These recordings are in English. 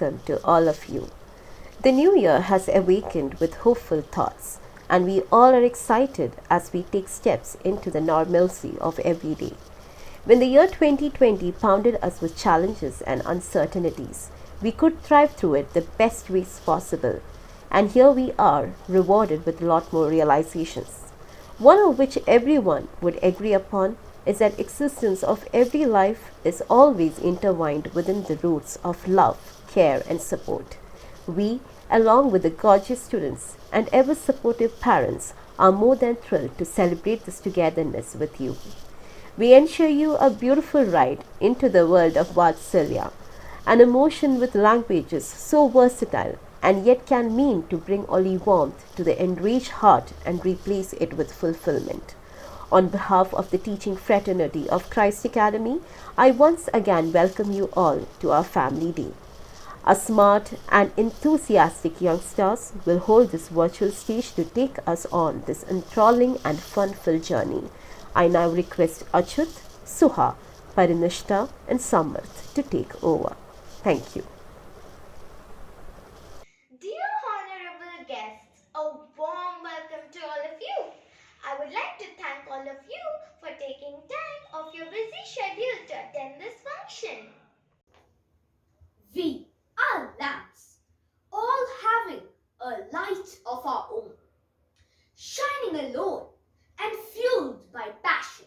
welcome to all of you. The new year has awakened with hopeful thoughts, and we all are excited as we take steps into the normalcy of every day. When the year 2020 pounded us with challenges and uncertainties, we could thrive through it the best ways possible. And here we are, rewarded with a lot more realizations. One of which everyone would agree upon is that existence of every life is always intertwined within the roots of love, care and support. We, along with the gorgeous students and ever supportive parents, are more than thrilled to celebrate this togetherness with you. We ensure you a beautiful ride into the world of VAATSALYA, an emotion with languages so versatile and yet can mean to bring only warmth to the enraged heart and replace it with fulfillment. On behalf of the teaching fraternity of Christ Academy, I once again welcome you all to our family day. Our smart and enthusiastic youngsters will hold this virtual stage to take us on this enthralling and fun-filled journey. I now request Achut, Suha, Parinishta and Samarth to take over. Thank you. Dear honorable guests, a warm welcome to all of you. I would like to thank all of you for taking time off your busy schedule to attend this function. We are lamps, all having a light of our own, shining alone and fueled by passion.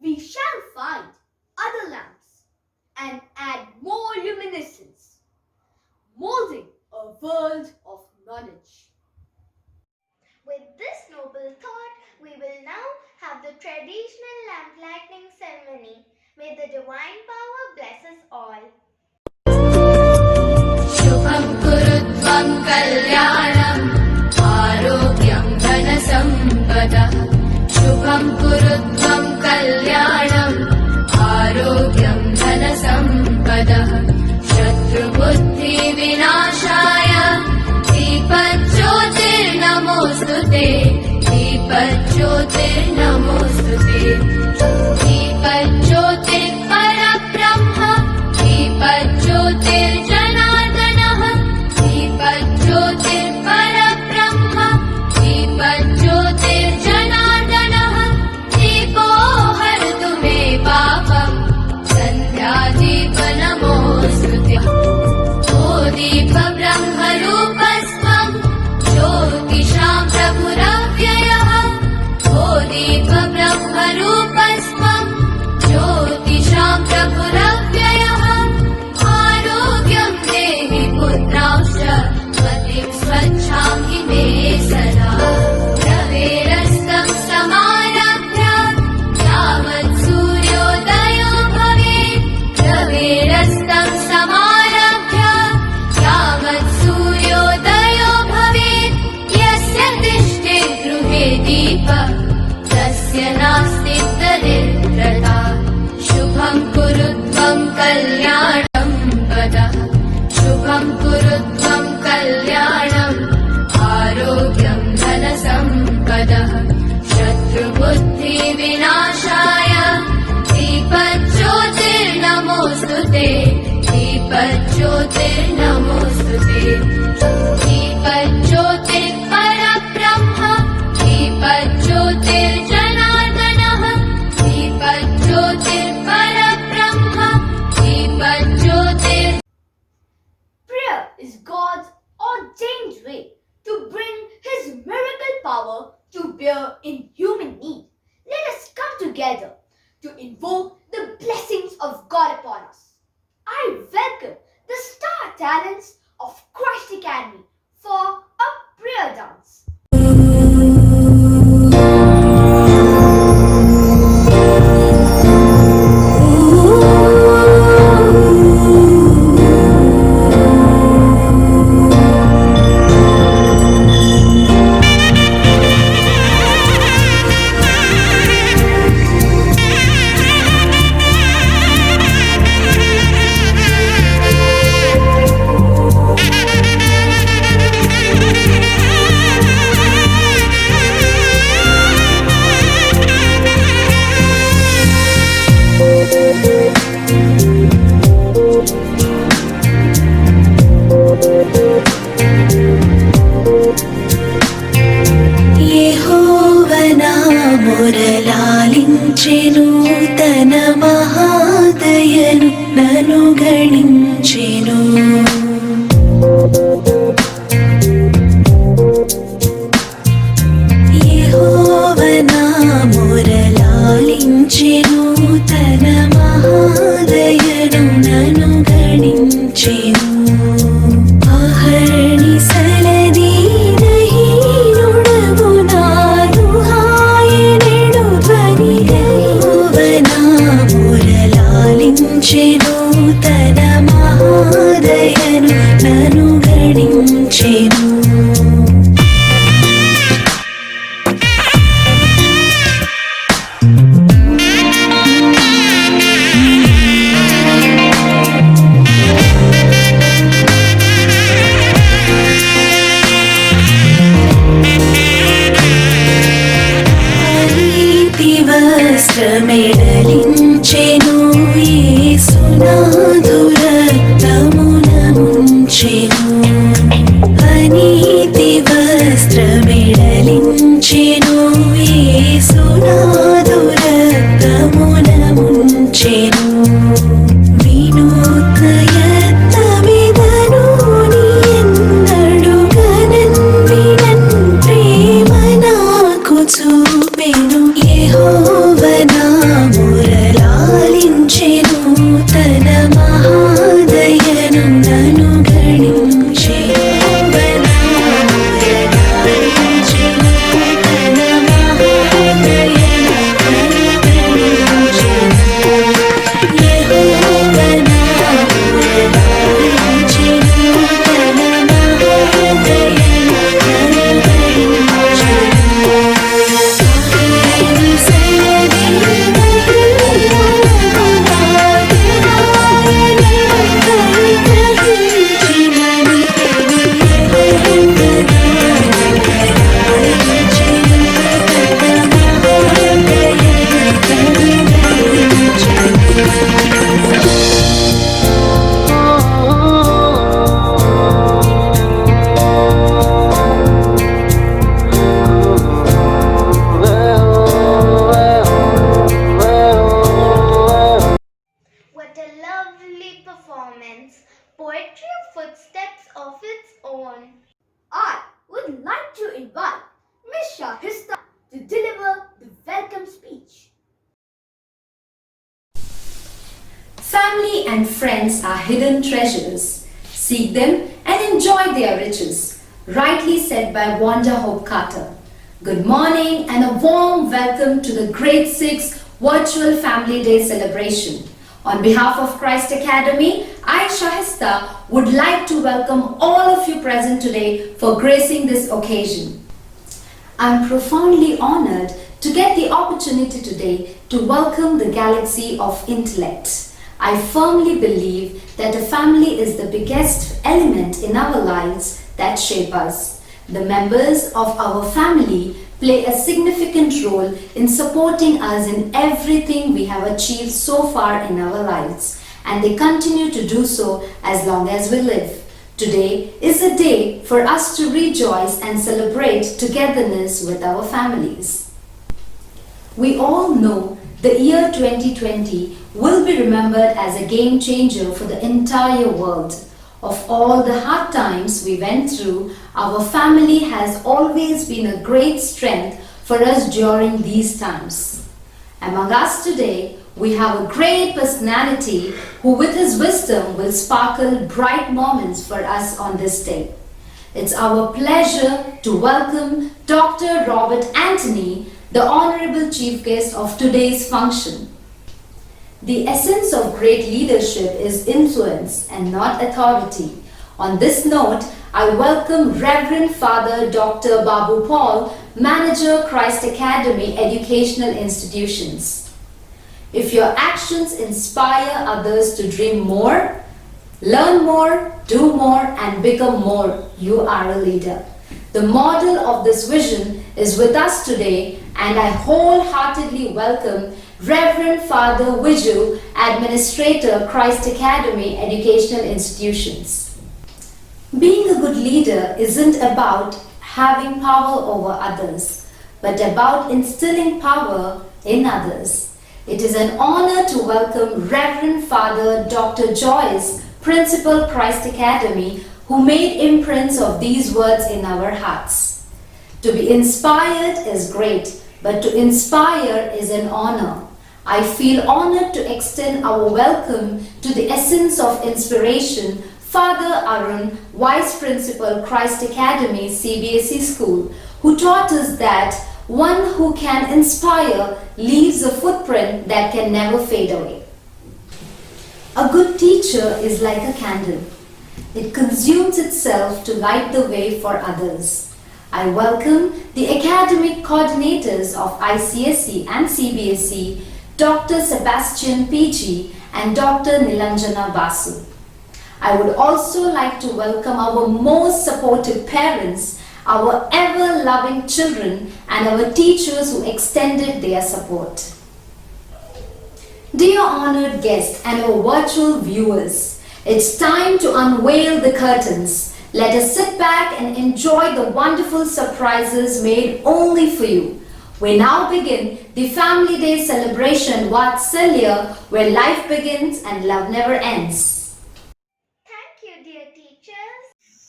We shall find other lamps and add more luminescence, molding a world of knowledge. With this noble thought, we will now have the traditional lamp lighting ceremony. May the divine power bless us all. शुभं कुरुत्वं कल्याणम् आरोग्यं धनसम्पदः शुभं कुरुत्वं कल्याणम् आरोग्यं धनसम्पदः शत्रुबुद्धिविनाशाय दीपज्योतिर्नमोऽस्तुते दीपज्योतिर्नमोऽस्तुते दीपज्योतिर्परब्रह्म दीपज्योतिर्जनार्दनः दीपज्योतिर्परब्रह्म दीपज्योतिर्जनार्दनः दीपो हरतु मे पापम् सन्ध्यादीपनमोऽस्तुते ओ दीपब्रह्मरूपस्त्वम् ज्योतिषां प्रभुरव्ययः ओ दीपब्रह्मरूपस्त्वम् ज्योतिषां प्रभुरव्ययः आरोग्यं देहि पुत्रांश्च मतिं स्वच्छां हि मे सदा रवेरस्तं समारभ्य यावत् सूर्योदयो भवेत् रवेरस्तं समारभ्य यावत् सूर्योदयो भवेत् यस्य तिष्ठे गृहे दीपः तस्य नास्ति दरिद्रता शुभं कुरुत्वं कल्याणं वदः शुभं कुरुत्वं कल्याणम् आरोग्यं धनसम्पदः शत्रुबुद्धिविनाशाय दीपज्योतिर्नमोऽस्तुते दीपज्योतिर्नमोऽस्तुते दीपज्योतिर्परब्रह्म दीपज्योतिर्जनार्दनः दीपज्योतिर्परब्रह्म दीपज्योतिर् Prayer is God's ordained way to bring His miracle power to bear in human need. Let us come together to invoke the blessings of God upon us. I welcome the star talents of Christ Academy for a prayer dance. మురళాలించెను తన మహాదయను నను గణించెను యెహోవనా మురళాలించెను తన మహాదయను నను గణించెను అహర్ని సలదీనహీనుడవు నాదు హాయనెడు ధ్వనిగా యెహోవనా మురళాలించెను తన మహాదయను నను గణించెను వస్త్రమెడలించెను యేసునాథు రక్తమున ముంచెను అనీతి వస్త్రమెడలించెను యేసునాథు రక్తమున ముంచెను వినూత్న యత్నమిదను నీయెన్నడు గనన్ వినన్ ప్రేమ నాకు చూపెను యెహోవనా మురళాలించెను తన మహాదయను నను గణించెను యెహోవనా మురళాలించెను తన మహాదయను నను గణించెను యెహోవనా మురళాలించెను తన మహాదయను నను What a lovely performance! Poetry of footsteps of its own. I would like to invite Miss Shahista to deliver the welcome speech. Family and friends are hidden treasures. Seek them and enjoy their riches. Rightly said by Wanda Hope Carter. Good morning and a warm welcome to the Grade 6 Virtual Family Day celebration. On behalf of Christ Academy, I, Shahista, would like to welcome all of you present today for gracing this occasion. I'm profoundly honored to get the opportunity today to welcome the galaxy of intellect. I firmly believe that a family is the biggest element in our lives that shape us. The members of our family play a significant role in supporting us in everything we have achieved so far in our lives, and they continue to do so as long as we live. Today is a day for us to rejoice and celebrate togetherness with our families. We all know the year 2020 will be remembered as a game changer for the entire world. Of all the hard times we went through, our family has always been a great strength for us during these times. Among us today, we have a great personality who with his wisdom will sparkle bright moments for us on this day. It's our pleasure to welcome Dr. Robert Anthony, the Honorable Chief Guest of today's function. The essence of great leadership is influence and not authority. On this note, I welcome Reverend Father Dr. Babu Paul, Manager, Christ Academy Educational Institutions. If your actions inspire others to dream more, learn more, do more, and become more, you are a leader. The model of this vision is with us today, and I wholeheartedly welcome Reverend Father Viju, Administrator, Christ Academy Educational Institutions. Being a good leader isn't about having power over others, but about instilling power in others. It is an honor to welcome Reverend Father Dr. Joyce, Principal Christ Academy, who made imprints of these words in our hearts. To be inspired is great, but to inspire is an honor. I feel honored to extend our welcome to the essence of inspiration, Father Arun, Vice Principal, Christ Academy, CBSE School, who taught us that one who can inspire leaves a footprint that can never fade away. A good teacher is like a candle. It consumes itself to light the way for others. I welcome the academic coordinators of ICSE and CBSE, Dr. Sebastian PG and Dr. Nilanjana Basu. I would also like to welcome our most supportive parents, our ever-loving children, and our teachers who extended their support. Dear honored guests and our virtual viewers, it's time to unveil the curtains. Let us sit back and enjoy the wonderful surprises made only for you. We now begin the Family Day celebration VAATSALYA, where life begins and love never ends. Thank you, dear teachers.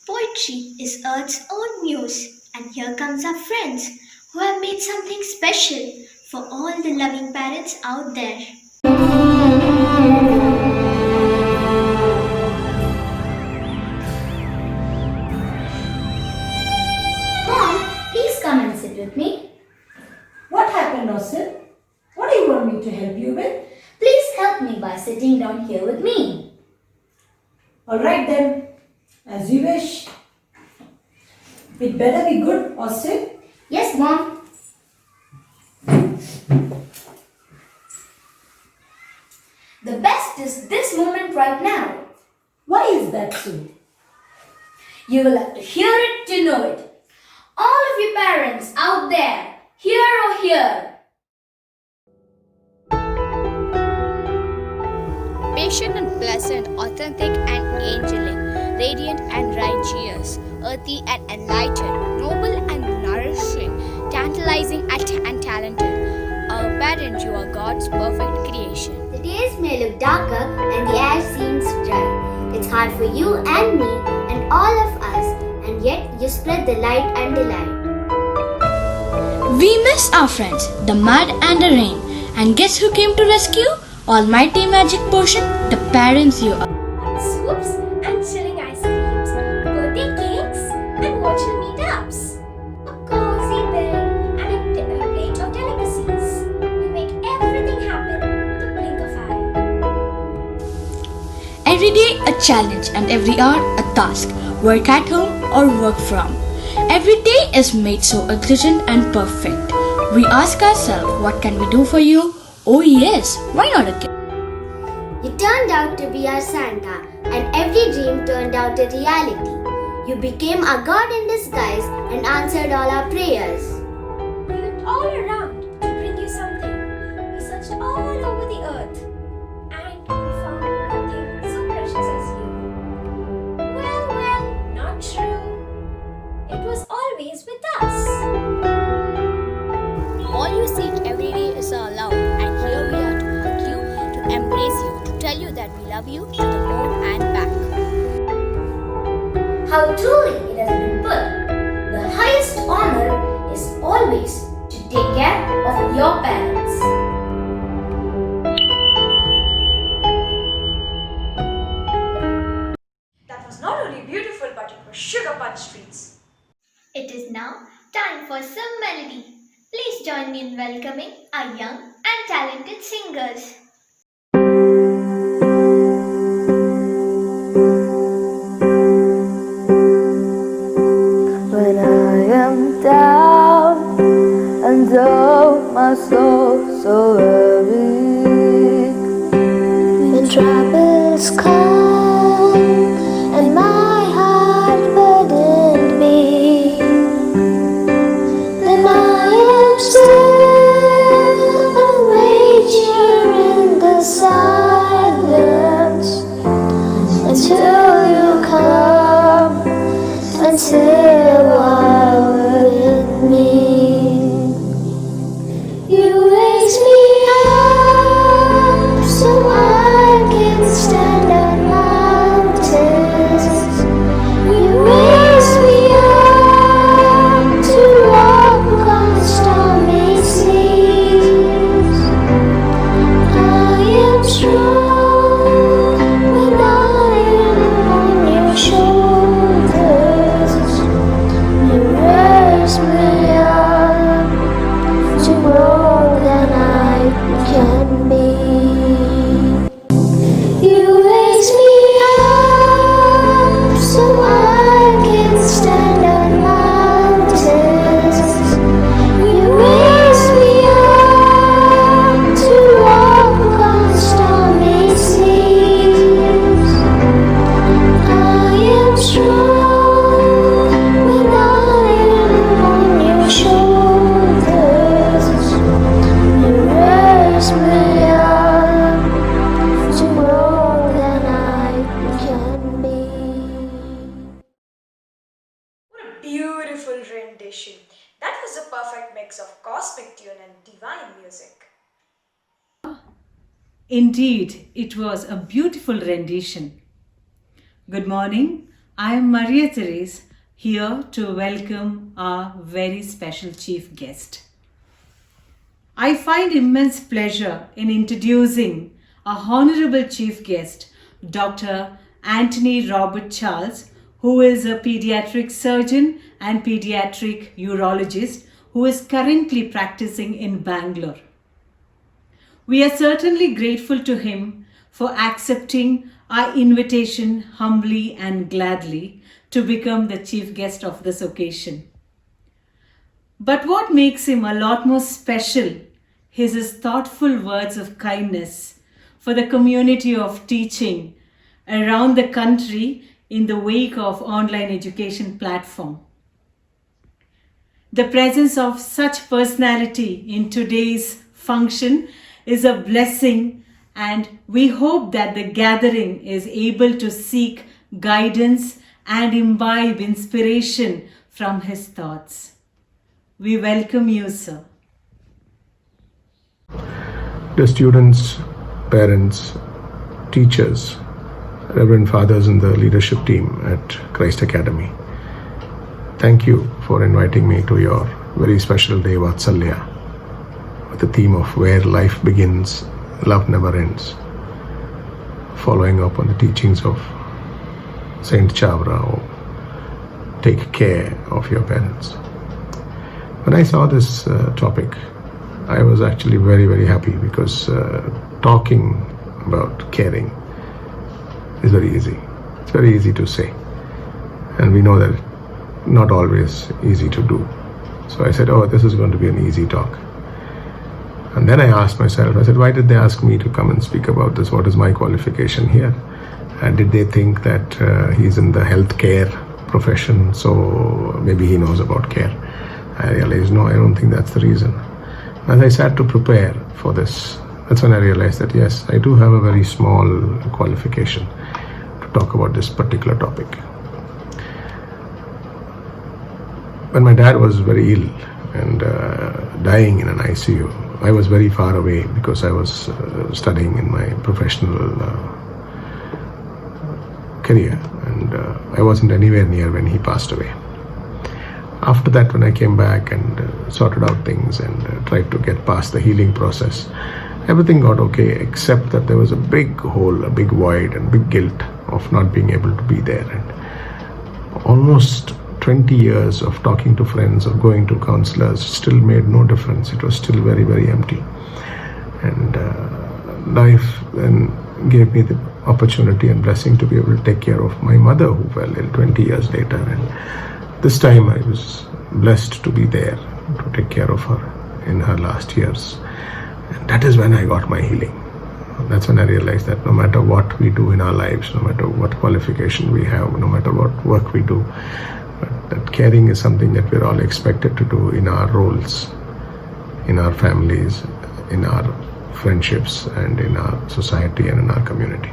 Poetry is Earth's own muse, and here comes our friends who have made something special for all the loving parents out there. Mom, please come and sit with me. What happened, Austin? What do you want me to help you with? Please help me by sitting down here with me. Alright then, as you wish. It better be good, Austin. Yes, Mom. The best is this moment right now. Why is that so? You will have to hear it to know it. All of you parents out there, hear or hear. Patient and pleasant, authentic and angelic, radiant and righteous, earthy and enlightened, noble and nourishing, tantalizing and talented. Our parent, you are God's perfect creation. The days may look darker and the air seems dry. It's hard for you and me and all of us, and yet you spread the light and delight. We miss our friends, the mud and the rain. And guess who came to rescue? Almighty Magic Potion, the parents you are. Swoops and chilling ice creams, birthday cakes and virtual meetups, a cozy bed and a plate of delicacies. You make everything happen with a blink of eye. Every day a challenge and every hour a task. Work at home or work from. Every day is made so efficient and perfect. We ask ourselves, what can we do for you? Oh yes, why not a gift? You turned out to be our Santa, and every dream turned out a reality. You became our God in disguise and answered all our prayers. We looked all around to bring you something. We searched all over the earth, and we found nothing so precious as you. Well, not true. It was always with us. All you seek every day is our love, and here we are to hug you, to embrace you, to tell you that we love you to the moon and back. How truly it has been put. The highest honor is always to take care of your parents. That was not only beautiful, but it was sugar punch treats. It is now time for some melody. Please join me in welcoming our young and talented singers. When I am down and though my soul so weary, when troubles come and my heart burdened be, then I am still and wait here in the silence until you come and say a word with me. You raise me up so I can stand on mountains. You raise me up to walk on stormy seas. I am strong when I am on your shoulders. You raise me up to more than I can be. You raise me up so I can stand on mountains. You raise me up to walk on stormy seas. I am strong when I am on your shoulders. You raise me up to more than I can be. What a beautiful rendition. That was a perfect mix of cosmic tune and divine music. Indeed, it was a beautiful rendition. Good morning. I am Maria Therese, here to welcome our very special chief guest. I find immense pleasure in introducing our honorable chief guest, Dr. Anthony Robert Charles, who is a pediatric surgeon and pediatric urologist who is currently practicing in Bangalore. We are certainly grateful to him for accepting our invitation humbly and gladly to become the chief guest of this occasion. But what makes him a lot more special is his thoughtful words of kindness for the community of teaching around the country in the wake of online education platform. The presence of such personality in today's function is a blessing, and we hope that the gathering is able to seek guidance and imbibe inspiration from his thoughts. We welcome you, sir. The students, parents, teachers, Reverend Fathers in the leadership team at Christ Academy, thank you for inviting me to your very special day, VAATSALYA, with the theme of Where Life Begins, Love Never Ends, following up on the teachings of Saint Chavra, or take care of your parents. When I saw this topic, I was actually very, very happy because talking about caring is very easy. It's very easy to say. And we know that not always easy to do. So I said, oh, this is going to be an easy talk. And then I asked myself, I said, why did they ask me to come and speak about this? What is my qualification here? And did they think that he's in the healthcare profession, so maybe he knows about care? I realized, no, I don't think that's the reason. As I sat to prepare for this, that's when I realized that yes, I do have a very small qualification to talk about this particular topic. When my dad was very ill and dying in an ICU, I was very far away because I was studying in my professional career, and I wasn't anywhere near when he passed away. After that, when I came back and sorted out things and tried to get past the healing process, everything got okay, except that there was a big hole, a big void, and big guilt of not being able to be there. And almost 20 years of talking to friends or going to counselors still made no difference. It was still very, very empty. And life then gave me the opportunity and blessing to be able to take care of my mother, who fell ill 20 years later. And this time I was blessed to be there to take care of her in her last years. And that is when I got my healing. That's when I realized that no matter what we do in our lives, no matter what qualification we have, no matter what work we do, that caring is something that we're all expected to do in our roles, in our families, in our friendships, and in our society and in our community.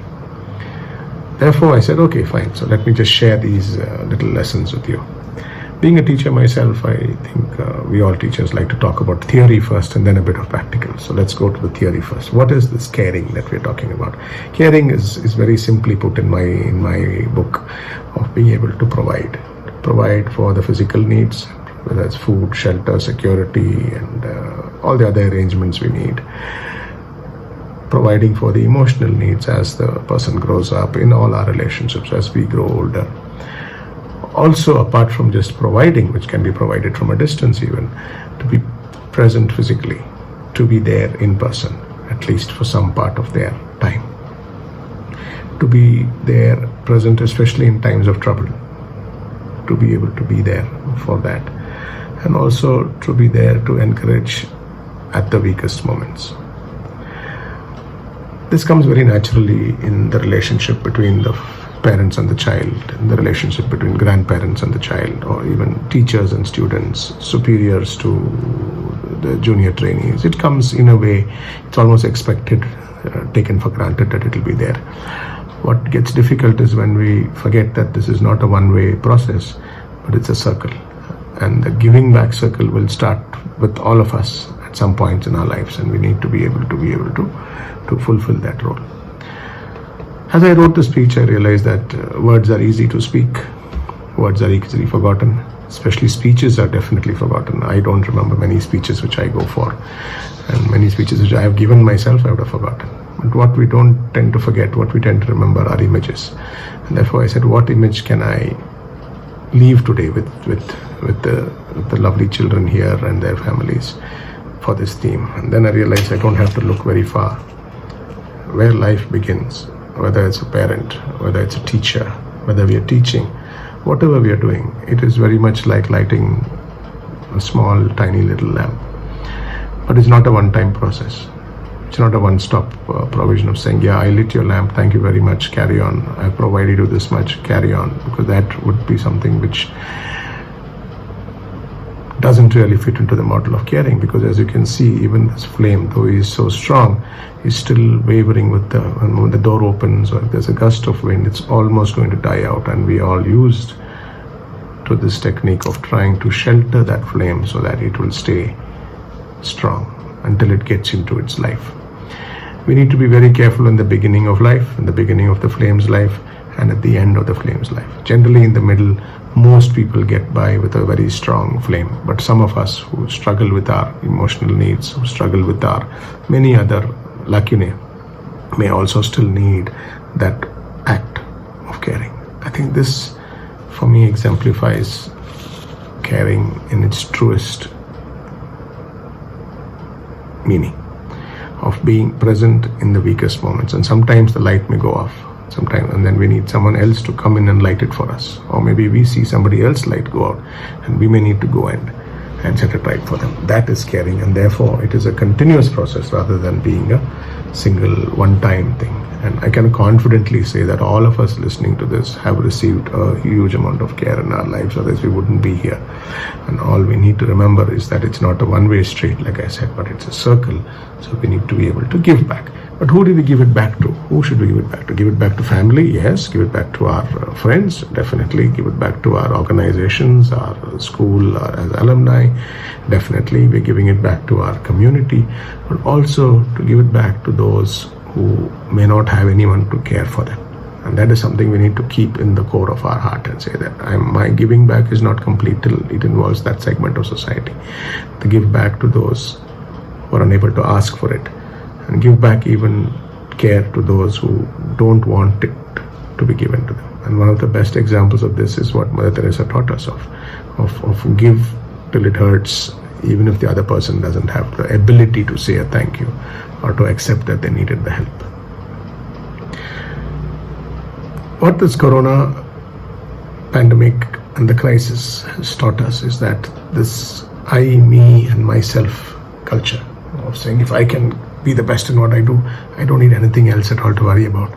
Therefore, I said, okay, fine, so let me just share these little lessons with you. Being a teacher myself, I think we all teachers like to talk about theory first and then a bit of practical. So let's go to the theory first. What is this caring that we're talking about? Caring is very simply put in my book of being able to provide for the physical needs, whether it's food, shelter, security, and all the other arrangements we need. Providing for the emotional needs as the person grows up in all our relationships as we grow older. Also, apart from just providing, which can be provided from a distance even, to be present physically, to be there in person, at least for some part of their time. To be there present, especially in times of trouble, to be able to be there for that. And also to be there to encourage at the weakest moments. This comes very naturally in the relationship between the parents and the child, in the relationship between grandparents and the child, or even teachers and students, superiors to the junior trainees. It comes in a way, it's almost expected, taken for granted that it will be there. What gets difficult is when we forget that this is not a one-way process, but it's a circle. And the giving back circle will start with all of us at some points in our lives, and we need to be able to fulfill that role. As I wrote the speech, I realized that words are easy to speak, words are easily forgotten, especially speeches are definitely forgotten. I don't remember many speeches which I go for, and many speeches which I have given myself I would have forgotten. But what we don't tend to forget, what we tend to remember are images. And therefore I said, what image can I leave today with the lovely children here and their families for this theme? And then I realized I don't have to look very far. Where life begins, whether it's a parent, whether it's a teacher, whether we are teaching, whatever we are doing, it is very much like lighting a small, tiny little lamp. But it's not a one-time process. It's not a one-stop provision of saying, yeah, I lit your lamp, thank you very much, carry on. I provided you this much, carry on. Because that would be something which doesn't really fit into the model of caring, because as you can see, even this flame, though he is so strong, is still wavering when the door opens or if there's a gust of wind, it's almost going to die out. And we are all used to this technique of trying to shelter that flame so that it will stay strong until it gets into its life. We need to be very careful in the beginning of life, in the beginning of the flame's life, and at the end of the flame's life. Generally in the middle, most people get by with a very strong flame, but some of us who struggle with our emotional needs, who struggle with our many other lacunae, may also still need that act of caring. I think this, for me, exemplifies caring in its truest meaning, of being present in the weakest moments. And sometimes the light may go off, sometimes, and then we need someone else to come in and light it for us. Or maybe we see somebody else's light go out and we may need to go and set it right for them. That is caring, and therefore it is a continuous process rather than being a single one-time thing. And I can confidently say that all of us listening to this have received a huge amount of care in our lives, otherwise we wouldn't be here. And all we need to remember is that it's not a one-way street, like I said, but it's a circle. So we need to be able to give back. But who do we give it back to? Who should we give it back to? Give it back to family? Yes. Give it back to our friends? Definitely. Give it back to our organizations, our school, as alumni? Definitely. We're giving it back to our community, but also to give it back to those who may not have anyone to care for them. And that is something we need to keep in the core of our heart and say that my giving back is not complete till it involves that segment of society. To give back to those who are unable to ask for it, and give back even care to those who don't want it to be given to them. And one of the best examples of this is what Mother Teresa taught us of give till it hurts, even if the other person doesn't have the ability to say a thank you or to accept that they needed the help. What this corona pandemic and the crisis has taught us is that this I, me and myself culture of saying if I can be the best in what I do, I don't need anything else at all to worry about.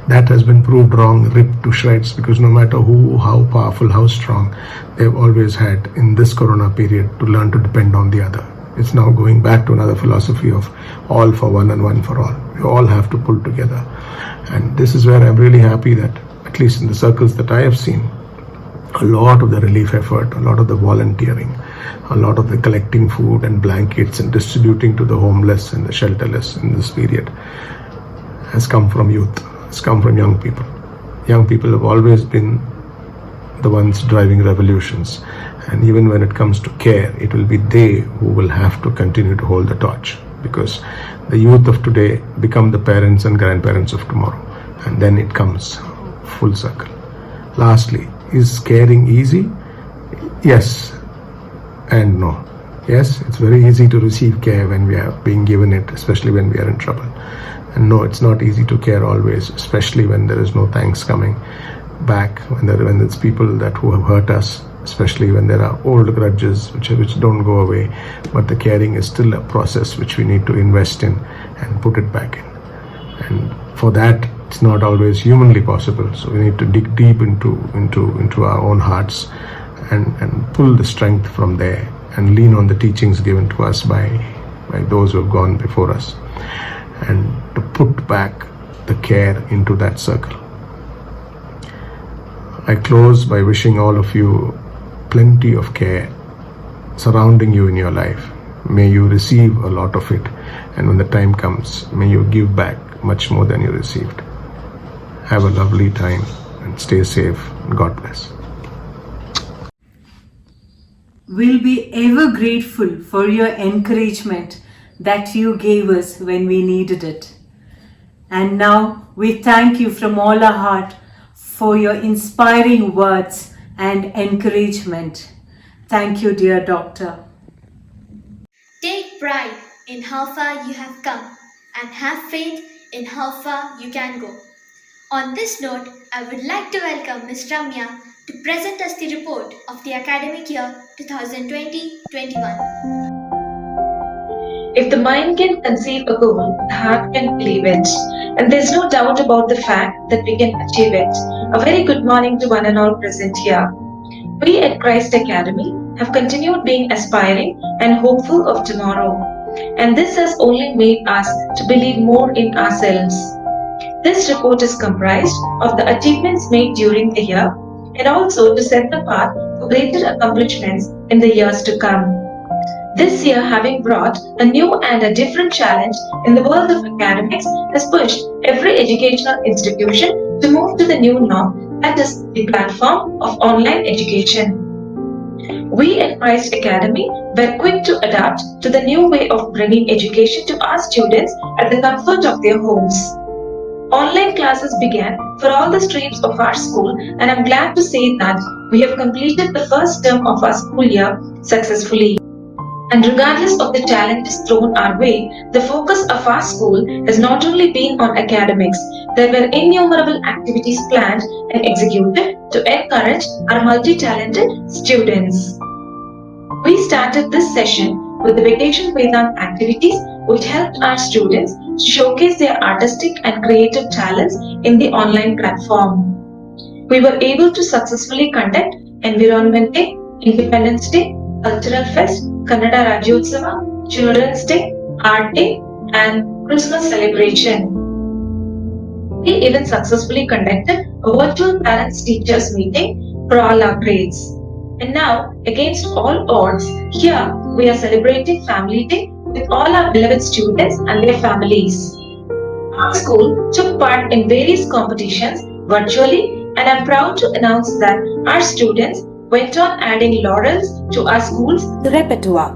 That has been proved wrong, ripped to shreds, because no matter who, how powerful, how strong, they've always had in this corona period to learn to depend on the other. It's now going back to another philosophy of all for one and one for all. We all have to pull together. And this is where I'm really happy that, at least in the circles that I have seen, a lot of the relief effort, a lot of the volunteering, a lot of the collecting food and blankets and distributing to the homeless and the shelterless in this period has come from youth, has come from young people. Young people have always been the ones driving revolutions, and even when it comes to care, it will be they who will have to continue to hold the torch, because the youth of today become the parents and grandparents of tomorrow, and then it comes full circle. Lastly, is caring easy? Yes and no. Yes, it's very easy to receive care when we are being given it, especially when we are in trouble. And no, it's not easy to care always, especially when there is no thanks coming back, when it's people who have hurt us, especially when there are old grudges which don't go away. But the caring is still a process which we need to invest in and put it back in. And for that, it's not always humanly possible. So we need to dig deep into our own hearts and pull the strength from there and lean on the teachings given to us by those who have gone before us, and to put back the care into that circle. I close by wishing all of you plenty of care surrounding you in your life. May you receive a lot of it, and when the time comes, may you give back much more than you received. Have a lovely time and stay safe. God bless. We'll be ever grateful for your encouragement that you gave us when we needed it. And now we thank you from all our heart for your inspiring words and encouragement. Thank you, dear doctor. Take pride in how far you have come and have faith in how far you can go. On this note, I would like to welcome Ms. Ramya to present us the report of the academic year 2020-21. If the mind can conceive a goal, the heart can believe it. And there's no doubt about the fact that we can achieve it. A very good morning to one and all present here. We at Christ Academy have continued being aspiring and hopeful of tomorrow. And this has only made us to believe more in ourselves. This report is comprised of the achievements made during the year and also to set the path for greater accomplishments in the years to come. This year, having brought a new and a different challenge in the world of academics, has pushed every educational institution to move to the new norm, that is, the platform of online education. We at Christ Academy were quick to adapt to the new way of bringing education to our students at the comfort of their homes. Online classes began for all the streams of our school, and I'm glad to say that we have completed the first term of our school year successfully. And regardless of the challenges thrown our way, the focus of our school has not only been on academics. There were innumerable activities planned and executed to encourage our multi-talented students. We started this session with the Vacation Vedant activities, which helped our students showcase their artistic and creative talents in the online platform. We were able to successfully conduct Environment Day, Independence Day, Cultural Fest, Kannada Rajyotsava, Children's Day, Art Day, and Christmas celebration. We even successfully conducted a virtual parents-teachers meeting for all our grades. And now, against all odds, here we are celebrating Family Day with all our beloved students and their families. Our school took part in various competitions virtually, and I'm proud to announce that our students went on adding laurels to our school's repertoire.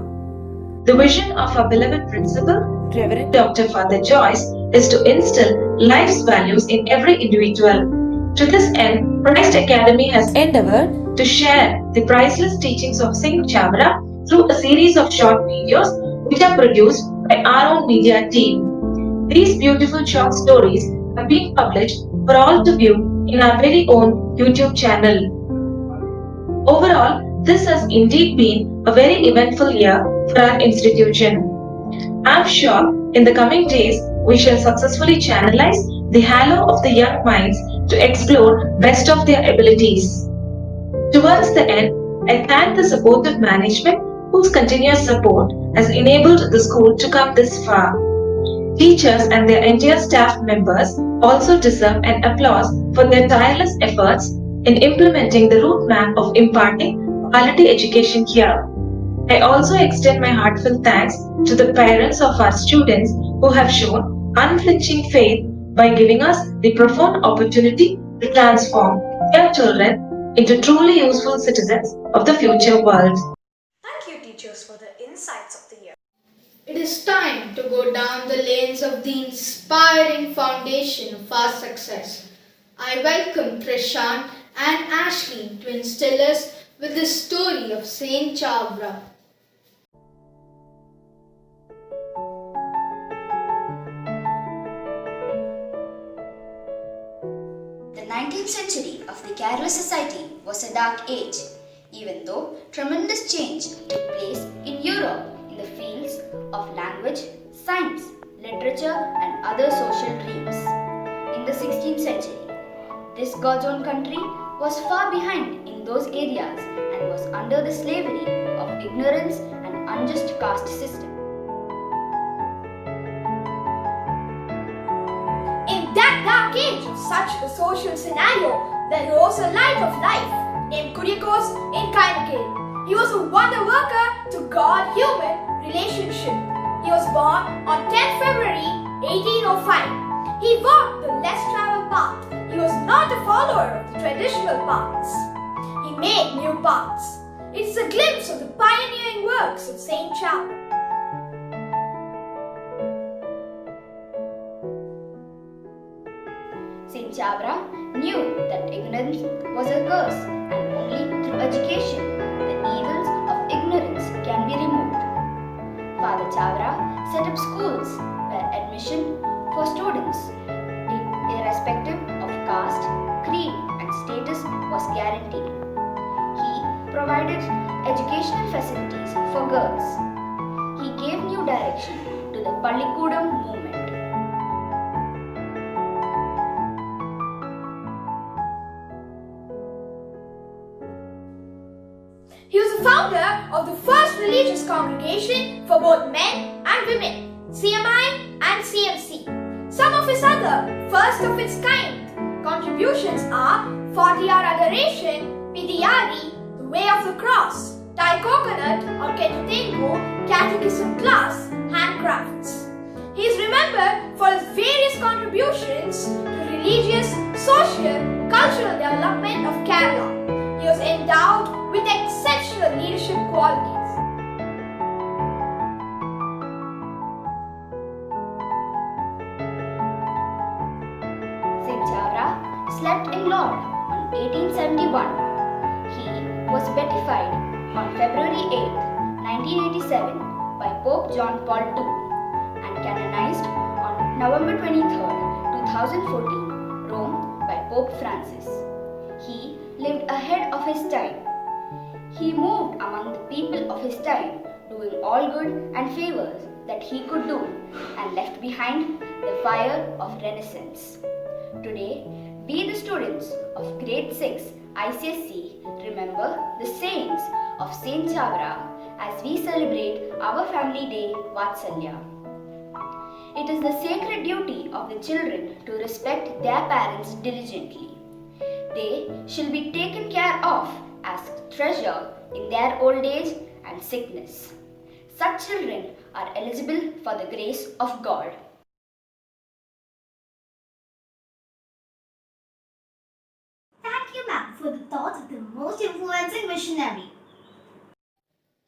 The vision of our beloved principal, Reverend Dr. Father Joyce, is to instill life's values in every individual. To this end, Christ Academy has endeavored to share the priceless teachings of Saint Chamara through a series of short videos which are produced by our own media team. These beautiful short stories have been published for all to view in our very own YouTube channel. Overall, this has indeed been a very eventful year for our institution. I'm sure in the coming days we shall successfully channelize the halo of the young minds to explore best of their abilities. Towards the end, I thank the supportive management whose continuous support has enabled the school to come this far. Teachers and their entire staff members also deserve an applause for their tireless efforts in implementing the roadmap of imparting quality education here. I also extend my heartfelt thanks to the parents of our students who have shown unflinching faith by giving us the profound opportunity to transform their children into truly useful citizens of the future world. Thank you, teachers, for the insights of the year. It is time to go down the lanes of the inspiring foundation of our success. I welcome Prashant and Ashley to instill us with the story of Saint Chavra. The 19th century of the Kerala society was a dark age, even though tremendous change took place in Europe in the fields of language, science, literature, and other social dreams. In the 16th century, this God's own country was far behind in those areas and was under the slavery of ignorance and unjust caste system. In that dark age of such a social scenario, there rose a light of life named Kuriakos in Kainakil. He was a wonder worker to God-human relationship. He was born on 10th February 1805. He walked the less traveled path. He was not a follower of the traditional paths. He made new paths. It's a glimpse of the pioneering works of Saint Chavra. Saint Chavra knew that ignorance was a curse and only through education the evils of ignorance can be removed. Father Chavra set up schools where admission for students, irrespective of caste, creed and status, was guaranteed. He provided educational facilities for girls. He gave new direction to the Pallikudam movement. He was the founder of the first religious congregation for both men and women, CMI and CMC. Some of his other first of its kind contributions are 40-hour adoration, Pidiyari, the way of the cross, Thai coconut or Ketutengu, catechism class, handcrafts. He is remembered for his various contributions to religious, social, cultural development of Kerala. He was endowed with exceptional leadership qualities. Saint Chavra slept in Lord on 1871. He was beatified on February 8, 1987 by Pope John Paul II and canonized on November 23, 2014, Rome by Pope Francis. He lived ahead of his time. He moved among the people of his time, doing all good and favors that he could do, and left behind the fire of Renaissance. Today, we the students of Grade 6 ICSC remember the sayings of Saint Chavra as we celebrate our family day VAATSALYA. It is the sacred duty of the children to respect their parents diligently. They shall be taken care of as treasure in their old age and sickness. Such children are eligible for the grace of God. Thank you, ma'am, for the thoughts of the most influencing missionary.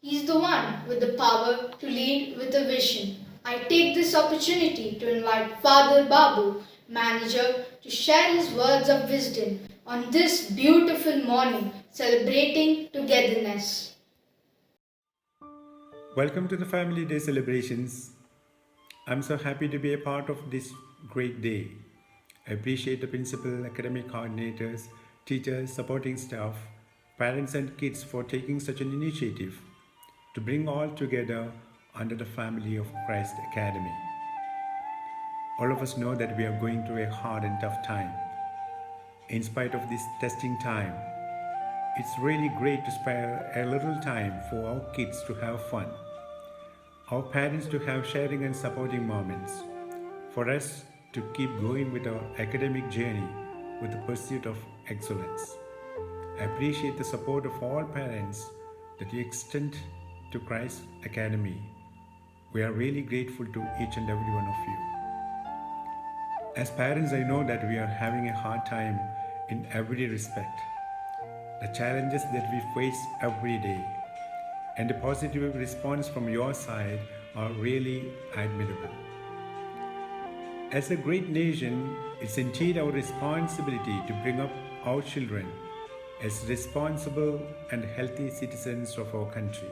He's the one with the power to lead with a vision. I take this opportunity to invite Father Babu, manager, to share his words of wisdom on this beautiful morning celebrating togetherness. Welcome to the Family Day celebrations. I'm so happy to be a part of this great day. I appreciate the principal, academic coordinators, teachers, supporting staff, parents and kids for taking such an initiative to bring all together under the family of Christ Academy. All of us know that we are going through a hard and tough time. In spite of this testing time, it's really great to spare a little time for our kids to have fun, our parents to have sharing and supporting moments, for us to keep going with our academic journey with the pursuit of excellence. I appreciate the support of all parents that you extend to Christ Academy. We are really grateful to each and every one of you. As parents, I know that we are having a hard time in every respect. The challenges that we face every day and the positive response from your side are really admirable. As a great nation, it's indeed our responsibility to bring up our children as responsible and healthy citizens of our country.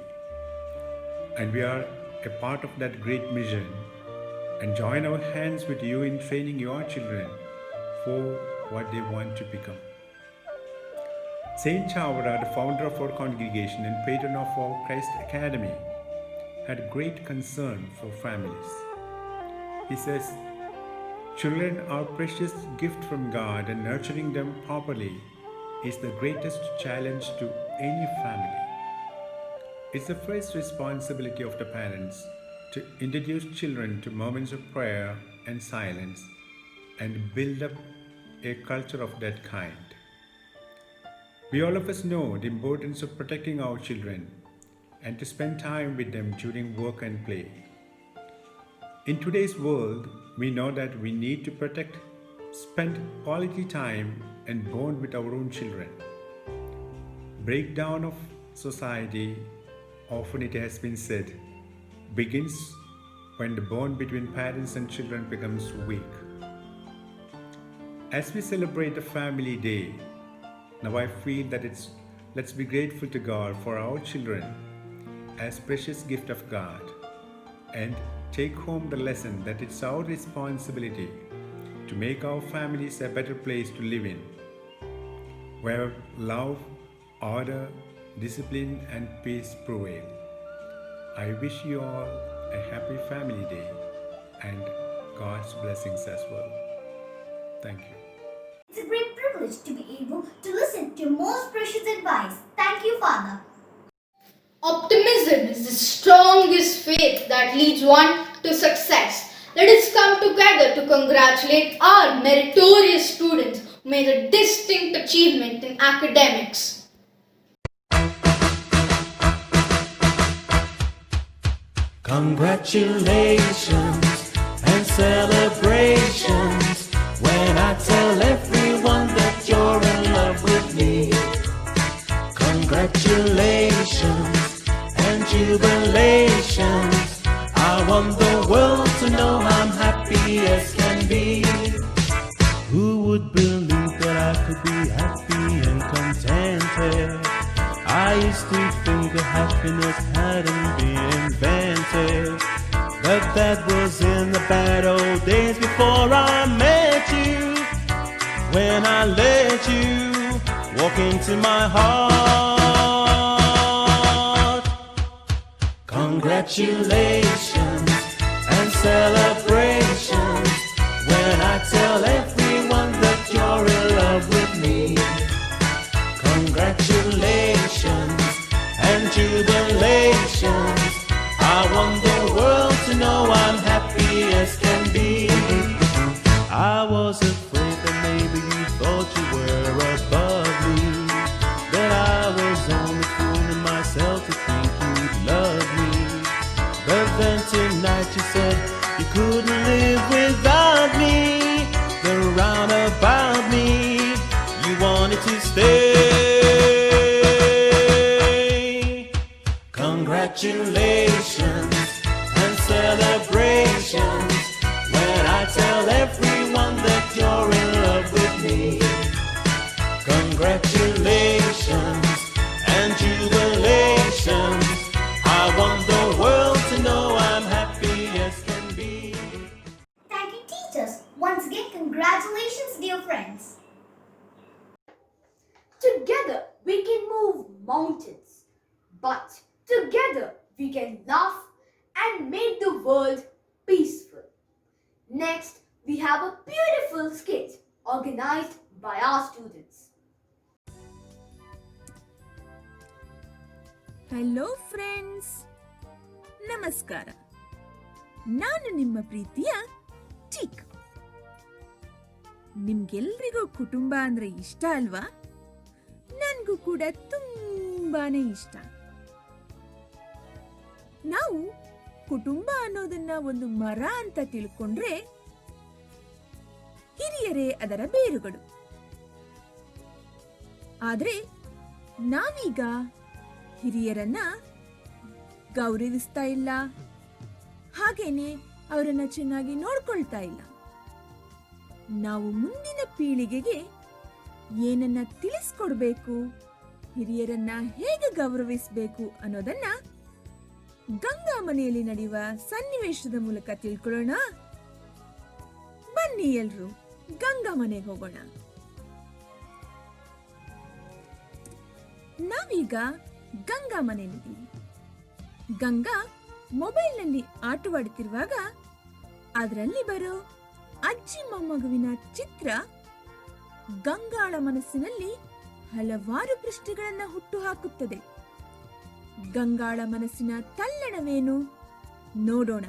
And we are a part of that great mission and join our hands with you in training your children for what they want to become. Saint Chavara, the founder of our congregation and patron of our Christ Academy, had great concern for families. He says, children are a precious gift from God, and nurturing them properly is the greatest challenge to any family. It's the first responsibility of the parents to introduce children to moments of prayer and silence and build up a culture of that kind. We all of us know the importance of protecting our children and to spend time with them during work and play. In today's world, we know that we need to protect, spend quality time and bond with our own children. Breakdown of society, often it has been said, begins when the bond between parents and children becomes weak. As we celebrate the Family Day, now I feel that let's be grateful to God for our children as precious gift of God and take home the lesson that it's our responsibility to make our families a better place to live in, where love, order, discipline and peace prevail. I wish you all a happy Family Day and God's blessings as well. Thank you. It's a great privilege to be able to listen to your most precious advice. Thank you, Father. Optimism is the strongest faith that leads one to success. Let us come together to congratulate our meritorious students who made a distinct achievement in academics. Congratulations and celebrations when I tell everyone that you're in love with me. Congratulations and jubilations. I want the world to know I'm happy as can be. Who would believe that I could be happy and contented? I used to think that happiness hadn't been invented, but that was in the bad old days before I met you. When I let you walk into my heart. Congratulations and celebrations when I tell everyone that you're in love with me. Congratulations and jubilations. I want the world to know I'm happy as can be. I was afraid that maybe you thought you were above me, that I was only fooling myself to think you'd love me. But then tonight you said you couldn't live without me. The roundabout me, you wanted to stay. Congratulations and celebrations when I tell everyone that you're in love with me. Congratulations and jubilations. I want the world to know I'm happy as can be. Thank you, teachers. Once again, congratulations, dear friends. Together we can move mountains, but together we can laugh and make the world peaceful. Next, we have a beautiful skit organized by our students. Hello friends, ನಮಸ್ಕಾರ. ನಾನು ನಿಮ್ಮ ಪ್ರೀತಿಯ cheek. ನಿಮ್ಗೆಲ್ರಿಗೂ ಕುಟುಂಬ ಅಂದ್ರೆ ಇಷ್ಟ ಅಲ್ವಾ? ನನ್ಗೂ ನನಗೂ ಕೂಡ ತುಂಬಾನೇ ಇಷ್ಟ. ನಾವು ಕುಟುಂಬ ಅನ್ನೋದನ್ನ ಒಂದು ಮರ ಅಂತ ತಿಳ್ಕೊಂಡ್ರೆ ಹಿರಿಯರೇ ಅದರ ಬೇರುಗಳು. ಆದ್ರೆ ನಾವೀಗ ಹಿರಿಯರನ್ನ ಗೌರವಿಸ್ತಾ ಇಲ್ಲ, ಹಾಗೇನೆ ಅವರನ್ನ ಚೆನ್ನಾಗಿ ನೋಡ್ಕೊಳ್ತಾ ಇಲ್ಲ. ನಾವು ಮುಂದಿನ ಪೀಳಿಗೆಗೆ ಏನನ್ನ ತಿಳಿಸ್ಕೊಡ್ಬೇಕು, ಹಿರಿಯರನ್ನ ಹೇಗೆ ಗೌರವಿಸಬೇಕು ಅನ್ನೋದನ್ನ ಗಂಗಾ ಮನೆಯಲ್ಲಿ ನಡೆಯುವ ಸನ್ನಿವೇಶದ ಮೂಲಕ ತಿಳ್ಕೊಳ್ಳೋಣ. ಬನ್ನಿ ಎಲ್ರು ಗಂಗಾ ಮನೆಗೆ ಹೋಗೋಣ. ನಾವೀಗ ಗಂಗಾ ಮನೆಯಲ್ಲಿದ್ದೀವಿ. ಗಂಗಾ ಮೊಬೈಲ್ನಲ್ಲಿ ಆಟವಾಡುತ್ತಿರುವಾಗ ಅದರಲ್ಲಿ ಬರೋ ಅಜ್ಜಿ ಮೊಮ್ಮಗುವಿನ ಚಿತ್ರ ಗಂಗಾಳ ಮನಸ್ಸಿನಲ್ಲಿ ಹಲವಾರು ಪ್ರಶ್ನೆಗಳನ್ನ ಹುಟ್ಟು ಹಾಕುತ್ತದೆ. ಗಂಗಾಳ ಮನಸ್ಸಿನ ತಲ್ಲಣವೇನು ನೋಡೋಣ.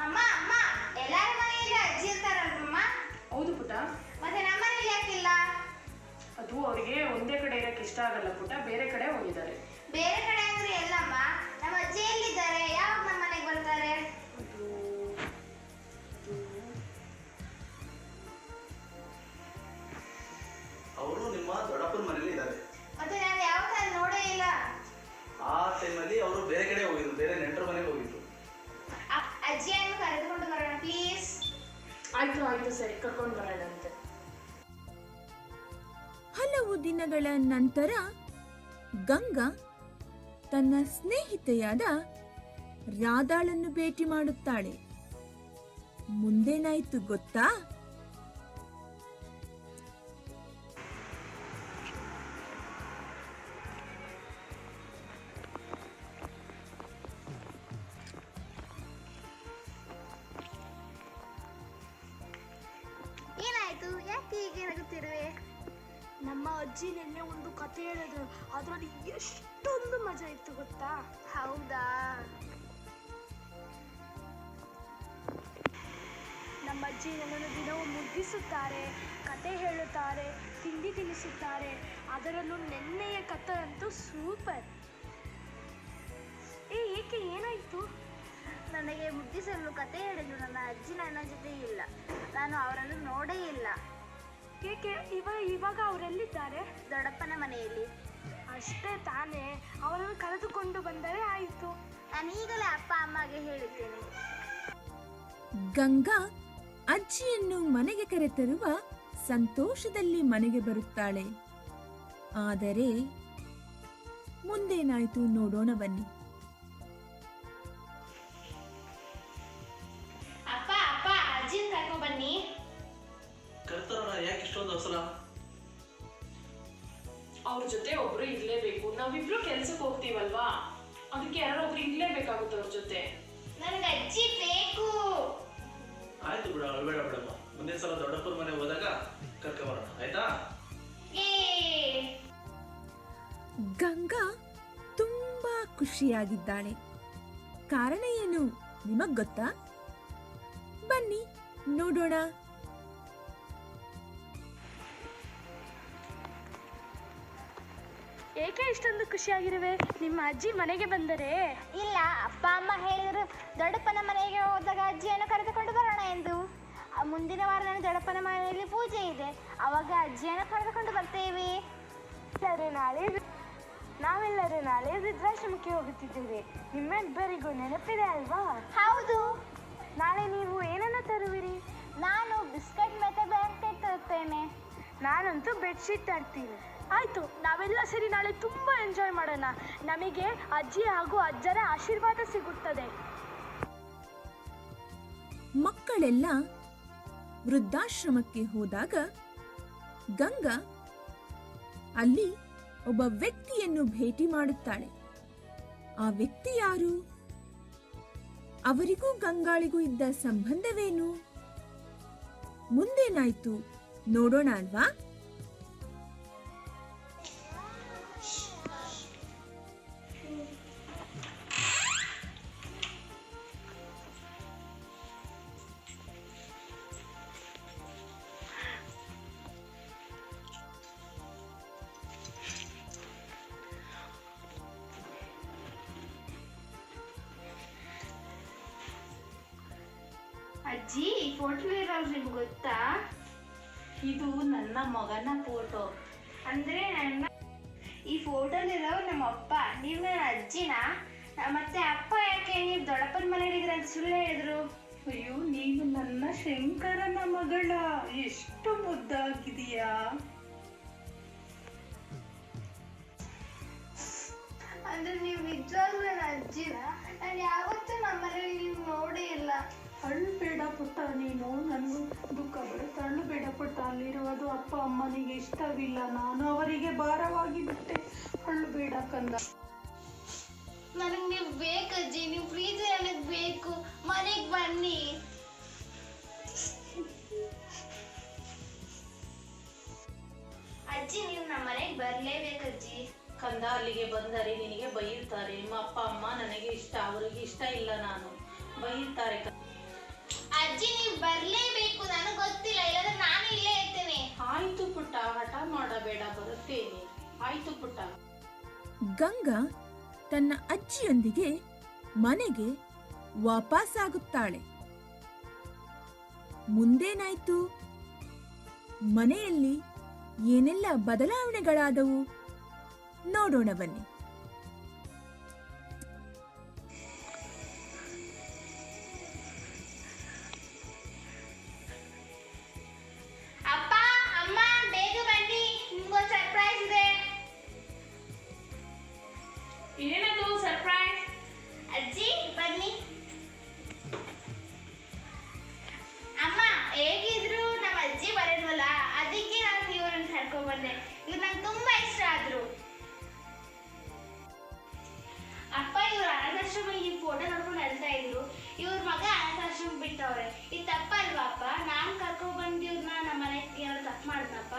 ಅಮ್ಮ ಅಮ್ಮ, ಎಲ್ಲಾರ ಮನೆಯಲ್ಲಿ ಅಜ್ಜಿ ಇರ್ತಾರಲ್ವಮ್ಮ? ಹೌದು ಪುಟ. ಮತ್ತೆ ನಮ್ಮನೇಲಿ ಯಾಕಿಲ್ಲ? ಅದು ಅವರಿಗೆ ಒಂದೇ ಕಡೆ ಇರಕ್ಕೆ ಇಷ್ಟ ಆಗಲ್ಲ ಪುಟ, ಬೇರೆ ಕಡೆ ಹೋಗಿದ್ದಾರೆ. ಬೇರೆ ಕಡೆ ಅಂದ್ರೆ ಎಲ್ಲಮ್ಮ? ನಮ್ಮ ಅಜ್ಜಿ ಎಲ್ಲಿದ್ದಾರೆ? ಯಾವಾಗ ನಮ್ಮ ಮನೆಗೆ ಬರ್ತಾರೆ? ಅವರು ನಿಮ್ಮ ದೊಡ್ಡಪ್ಪನ ಮನೇಲಿ ಇದ್ದಾರೆ. ಮತ್ತೆ ನಾನು ಯಾವ ತರ ನೋಡೇ ಇಲ್ಲ. ಆ ಟೈಮಲ್ಲಿ ಅವರು ಬೇರೆ ಕಡೆ ಹೋಗಿದ್ರು, ಬೇರೆ ನೆಂಟರ ಮನೆಗೆ ಹೋಗಿದ್ರು. ಅಜ್ಜಿಯನ್ನು ಕರೆದುಕೊಂಡು ಬರೋಣ ಪ್ಲೀಸ್. ಆಯ್ತು ಆಯ್ತು, ಸರಿ, ಕರ್ಕೊಂಡು ಬರೋಣಂತೆ. ಹಲವು ದಿನಗಳ ನಂತರ ಗಂಗಾ ತನ್ನ ಸ್ನೇಹಿತೆಯಾದ ರಾಧಾಳನ್ನು ಭೇಟಿ ಮಾಡುತ್ತಾಳೆ. ಮುಂದೇನಾಯ್ತು ಗೊತ್ತಾ? ಏನಾಯ್ತು? ಯಾಕೆ ಹೀಗೆ ನಗುತ್ತಿರುವೆ? ನಮ್ಮ ಅಜ್ಜಿ ನಿನ್ನೆ ಒಂದು ಕತೆ ಹೇಳಿದ್ರು, ಅದರಲ್ಲಿ ಎಷ್ಟೊಂದು ಮಜಾ ಇತ್ತು ಗೊತ್ತಾ? ಹೌದಾ? ನಮ್ಮ ಅಜ್ಜಿ ನನ್ನನ್ನು ದಿನವೂ ಮುದ್ದಿಸುತ್ತಾರೆ, ಕತೆ ಹೇಳುತ್ತಾರೆ, ತಿಂಡಿ ತಿನ್ನಿಸುತ್ತಾರೆ. ಅದರಲ್ಲೂ ನೆನ್ನೆಯ ಕತೆ ಅಂತೂ ಸೂಪರ್. ಏಕೆ ಏನಾಯ್ತು? ನನಗೆ ಮುದ್ದಿಸಲು ಕತೆ ಹೇಳಿದ್ರು ನನ್ನ ಅಜ್ಜಿ ನನ್ನ ಜೊತೆ ಇಲ್ಲ, ನಾನು ಅವರನ್ನು ನೋಡೇ ಇಲ್ಲ. ಏಕೆ ಇವಾಗ ಅವರೆಲ್ಲಿದ್ದಾರೆ? ದೊಡ್ಡಪ್ಪನ ಮನೆಯಲ್ಲಿ. ಅಷ್ಟೇ ತಾನೇ, ಅವರನ್ನು ಕರೆದುಕೊಂಡು ಬಂದರೆ ಆಯಿತು. ನಾನು ಈಗಲೇ ಅಪ್ಪ ಅಮ್ಮಗೆ ಹೇಳುತ್ತೇನೆ. ಗಂಗಾ ಅಜ್ಜಿಯನ್ನು ಮನೆಗೆ ಕರೆತರುವ ಸಂತೋಷದಲ್ಲಿ ಮನೆಗೆ ಬರುತ್ತಾಳೆ. ಆದರೆ ಮುಂದೇನಾಯ್ತು ನೋಡೋಣ ಬನ್ನಿ. ಅಪ್ಪ ಅಪ್ಪ, ಅಜ್ಜಿನ ಕರ್ಕೊಂಡು ಬನ್ನಿ. ಕರ್ತಾರ, ಯಾಕೆ ಇಷ್ಟೊಂದು ಅವಸರ? ಅವ್ರ ಜೊತೆ ಒಬ್ರು ಇರ್ಲೇಬೇಕು. ನಾವಿಬ್ರು ಕೆಲ್ಸಕ್ಕೆ ಹೋಗ್ತೀವಲ್ವಾ, ಅದಕ್ಕೆ ಯಾರೋ ಒಬ್ರು ಇರ್ಲೇಬೇಕಾಗುತ್ತೆ ಅವ್ರ ಜೊತೆ. ನನಗೆ ಅಜ್ಜಿ ಬೇಕು. ಆಯ್ತು ಬಿಡ, ಅಳ್ಬೇಡ ಬಿಡಮ್ಮ. ಮುಂದಿನ ಸಲ ದೊಡ್ಡಪ್ಪನ ಮನೆಗೆ ಹೋದಾಗ ಕರ್ಕೊಂಬರೋಣ, ಆಯ್ತಾ? ಗಂಗಾ ತುಂಬಾ ಖುಷಿಯಾಗಿದ್ದಾಳೆ. ಕಾರಣ ಏನು ನಿಮಗ್ ಗೊತ್ತಾ? ಬನ್ನಿ ನೋಡೋಣ. ಏಕೆ ಇಷ್ಟೊಂದು ಖುಷಿಯಾಗಿರುವೆ? ನಿಮ್ಮ ಅಜ್ಜಿ ಮನೆಗೆ ಬಂದರೆ? ಇಲ್ಲ, ಅಪ್ಪ ಅಮ್ಮ ಹೇಳಿದ್ರು ದೊಡ್ಡಪ್ಪನ ಮನೆಗೆ ಹೋದಾಗ ಅಜ್ಜಿಯನ್ನು ಕರೆದುಕೊಂಡು ಬರೋಣ ಎಂದು. ಮುಂದಿನ ವಾರ ನನ್ನ ದೊಡ್ಡಪ್ಪನ ಮನೆಯಲ್ಲಿ ಪೂಜೆ ಇದೆ, ಅವಾಗ ಅಜ್ಜಿಯನ್ನು ಕರೆದುಕೊಂಡು ಬರ್ತೇವೆ. ನಾವೆಲ್ಲರೂ ನಾಳೆ ವೃದ್ಧಾಶ್ರಮಕ್ಕೆ ಹೋಗುತ್ತಿದ್ದೇವೆ. ನಿಮ್ಮೆಬ್ಬರಿಗೂ ನೆನಪಿದೆ ಅಲ್ವಾ? ಹೌದು. ನಾಳೆ ನೀವು ಏನನ್ನು ತರುವಿರಿ? ನಾನು ಬಿಸ್ಕೆಟ್ ಮತ್ತೆ ಬ್ಲಾಂಕೆಟ್ ತರುತ್ತೇನೆ. ನಾನಂತೂ ಬೆಡ್ಶೀಟ್ ತರ್ತೀನಿ. ಆಯಿತು, ನಾವೆಲ್ಲ ಸೇರಿ ನಾಳೆ ತುಂಬ ಎಂಜಾಯ್ ಮಾಡೋಣ. ನಮಗೆ ಅಜ್ಜಿ ಹಾಗೂ ಅಜ್ಜರ ಆಶೀರ್ವಾದ ಸಿಗುತ್ತದೆ. ಮಕ್ಕಳೆಲ್ಲ ವೃದ್ಧಾಶ್ರಮಕ್ಕೆ ಹೋದಾಗ ಗಂಗಾ ಅಲ್ಲಿ ಒಬ್ಬ ವ್ಯಕ್ತಿಯನ್ನು ಭೇಟಿ ಮಾಡುತ್ತಾಳೆ. ಆ ವ್ಯಕ್ತಿ ಯಾರು? ಅವರಿಗೂ ಗಂಗಾಳಿಗೂ ಇದ್ದ ಸಂಬಂಧವೇನು? ಮುಂದೇನಾಯ್ತು ನೋಡೋಣ ಅಲ್ವಾ? ಅಜ್ಜಿ ಈ ಫೋಟೋ ಇರೋರು ನಿಮ್ಗೆ ಗೊತ್ತಾ? ಇದು ನನ್ನ ಮಗನ ಫೋಟೋ. ಅಂದ್ರೆ ಈ ಫೋಟೋಲಿರೋರು ನಮ್ಮ ಅಪ್ಪ, ನೀವು ನನ್ನ ಅಜ್ಜಿನ. ಮತ್ತೆ ಅಪ್ಪ ಯಾಕೆ ನೀವು ದೊಡ್ಡಪ್ಪನ ಮನೇಲಿದ್ರೆ ಅಂತ ಸುಳ್ಳು ಹೇಳಿದ್ರು? ಅಯ್ಯೋ, ನೀನು ನನ್ನ ಶಂಕರನ ಮಗಳ, ಎಷ್ಟು ಮುದ್ದಾಗಿದೀಯಾ. ಅಂದ್ರೆ ನೀವು ನಿಜವಾಗ್ಲೂ ನನ್ನ ಅಜ್ಜಿನ? ನಾನು ಯಾವತ್ತೂ ನಮ್ಮ ಮನೇಲಿ ನೀವು ನೋಡೇ ಇಲ್ಲ. ಅಳ್ಬೇಡ ಪುಟ್ಟ, ನೀನು ನನಗೂ ದುಃಖ ಬರುತ್ತೆ. ಅಳ್ಬೇಡ ಪುಟ್ಟ, ಅಲ್ಲಿರುವುದು ಅಪ್ಪ ಅಮ್ಮನಿಗೆ ಇಷ್ಟವಿಲ್ಲ, ನಾನು ಅವರಿಗೆ ಭಾರವಾಗಿ ಬಿಟ್ಟೆ. ಅಳ್ಬೇಡ ಕಂದ. ನನಗೆ ನೀವು ಬೇಕಜ್ಜಿ, ನೀವು ಪ್ರೀತಿ ನನಗೆ ಬೇಕು. ಮನೆಗೆ ಬನ್ನಿ. ಅಜ್ಜಿ ನೀವು ನಮ್ಮ ಮನೆಗೆ ಬರಲೇಬೇಕಜ್ಜಿ. ಕಂದ, ಅಲ್ಲಿಗೆ ಬಂದರೆ ನಿನಗೆ ಬೈಯುತ್ತಾರೆ. ನಿಮ್ಮ ಅಪ್ಪ ಅಮ್ಮ ನನಗೆ ಇಷ್ಟ, ಅವರಿಗೆ ಇಷ್ಟ ಇಲ್ಲ, ನಾನು ಬೈಯುತ್ತಾರೆ. ಅಜ್ಜಿ ನೀವು ಬರಲೇಬೇಕು, ನನಗೆ ಗೊತ್ತಿಲ್ಲ, ಇಲ್ಲಾಂದ್ರೆ ನಾನು ಇಲ್ಲೇ ಇರ್ತೇನೆ. ಆಯ್ತು ಪುಟ್ಟ, ಹಠ ಮಾಡಬೇಡ, ಬರುತ್ತೇನೆ. ಆಯ್ತು ಪುಟ್ಟ. ಗಂಗಾ ತನ್ನ ಅಜ್ಜಿಯೊಂದಿಗೆ ಮನೆಗೆ ವಾಪಸ್ಸಾಗುತ್ತಾಳೆ. ಮುಂದೇನಾಯ್ತು? ಮನೆಯಲ್ಲಿ ಏನೆಲ್ಲ ಬದಲಾವಣೆಗಳಾದವು ನೋಡೋಣ ಬನ್ನಿ. ಅಪ್ಪ ಅಮ್ಮ ಬೇಗ ಬನ್ನಿ, ನಿಮ್ಗೊಂದು ಸರ್ಪ್ರೈಸ್ ಇದೆ. ಏನದು ಸರ್ಪ್ರೈಸ್? ಅಜ್ಜಿ ಬನ್ನಿ. ಅಮ್ಮ ಹೇಗಿದ್ರು ನಮ್ಮ ಅಜ್ಜಿ ಬರೋಲ್ವಲ್ಲ, ಅದಕ್ಕೆ ನಾನು ಇವ್ರನ್ನ ಕರ್ಕೊಂಡ್ ಬಂದೆ. ಇವ್ರು ನಂಗೆ ತುಂಬಾ ಇಷ್ಟ ಆದ್ರು. ಅಪ್ಪ ಇವ್ರ ಅನಾಥಾಶ್ರಮ ಈ ಫೋಟೋ ನೋಡ್ಕೊಂಡು ಅಳ್ತಾ ಇದ್ರು. ಇವ್ರ ಮಗ ಅನಾಥಾಶ್ರಮ ಬಿಟ್ಟವ್ರೆ. ಇದು ತಪ್ಪಲ್ವಾ ಅಪ್ಪ? ನಾನು ಕರ್ಕೊಂಡ್ ಬಂದು ಇವ್ರನ್ನ ನಮ್ಮ ಮನೆಗೆ ಏನಾದ್ರು ತಪ್ಪು ಮಾಡ್ದಪ್ಪ?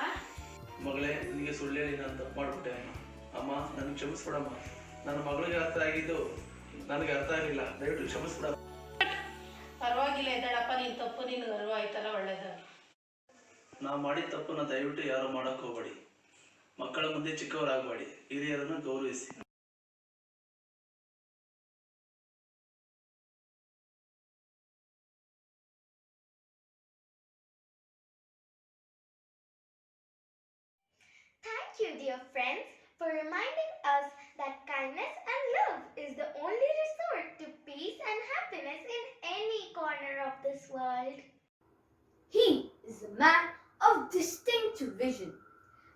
ಮಗಳೇ, ನಿನಗೆ ಸುಳ್ಳು ಹೇಳಿ ನಾನು ತಪ್ಪು ಮಾಡ್ಬಿಟ್ಟೆ ಅಮ್ಮ. ಅಮ್ಮ, ನನಗೆ ಕ್ಷಮಿಸ್ಬಿಡಮ್ಮ. ನನ್ನ ಮಗಳಿಗೆ ಅರ್ಥ ಆಗಿದ್ದು ನನಗೆ ಅರ್ಥ ಆಗಿಲ್ಲ, ದಯವಿಟ್ಟು ಕ್ಷಮಿಸ್ಬಿಡಮ್ಮ. ಪರವಾಗಿಲ್ಲ ಎದ್ದಳಪ್ಪ, ನಿನ್ ತಪ್ಪು ನಿನ್ಗೆ ಅರಿವು ಆಯ್ತಲ್ಲ, ಒಳ್ಳೇದಾಗಿ. ನಾವು ಮಾಡಿದ ತಪ್ಪನ್ನ ದಯವಿಟ್ಟು ಯಾರು ಮಾಡಕ್ ಹೋಗ್ಬೇಡಿ. ಮಕ್ಕಳ ಮುಂದೆ ಚಿಕ್ಕವರಾಗಬೇಡಿ, ಹಿರಿಯರನ್ನು ಗೌರವಿಸಿ. Thank you, dear friends, for reminding us that kindness and love is the only resort to peace and happiness in any corner of this world. He is a man of distinct vision,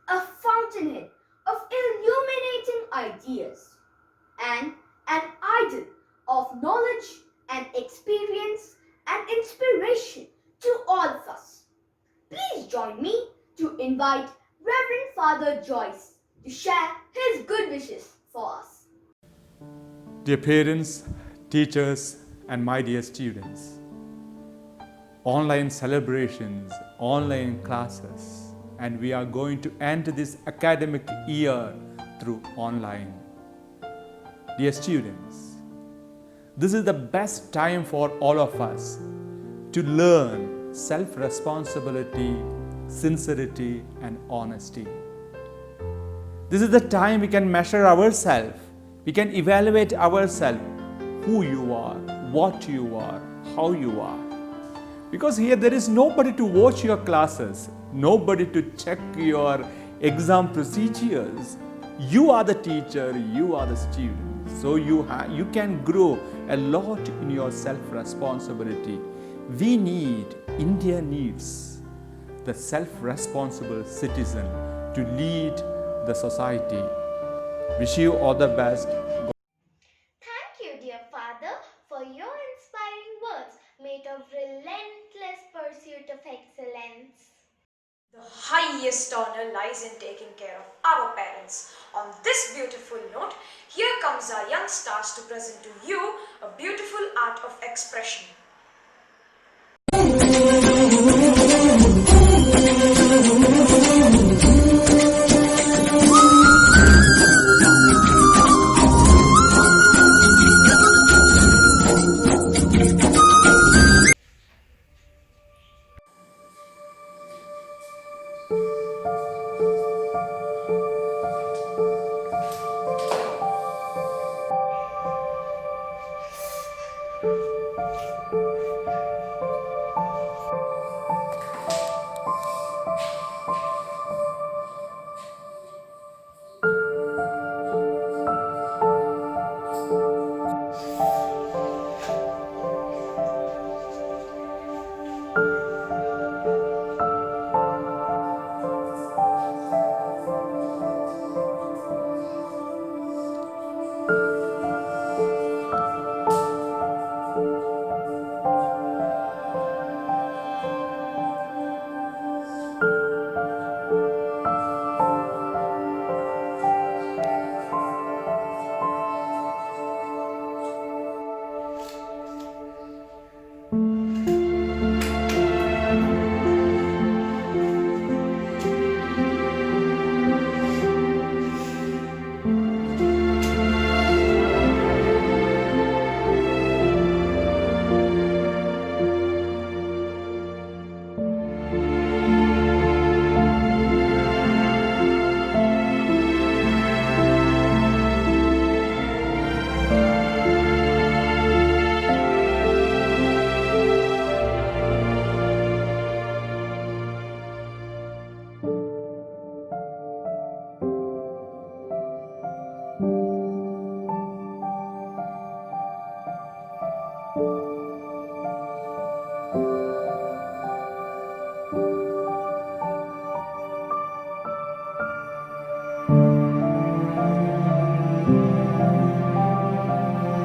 a fountainhead of illuminating ideas, and an idol of knowledge and experience and inspiration to all of us. Please join me to invite Reverend Father Joyce to share his good wishes for us. Dear parents, teachers, and my dear students, online celebrations, online classes, and we are going to end this academic year through online. Dear students, this is the best time for all of us to learn self-responsibility, sincerity, and honesty. This is the time we can measure ourselves, we can evaluate ourselves, who you are, what you are, how you are. Because here there is nobody to watch your classes, nobody to check your exam procedures. You are the teacher, you are the student. So you can grow a lot in your self-responsibility. India needs the self-responsible citizen to lead the society. Wish you all the best. Thank you, dear Father, for your inspiring words made of relentless pursuit of excellence. The highest honor lies in taking care of our parents. On this beautiful note, here comes our young stars to present to you a beautiful art of expression.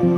Thank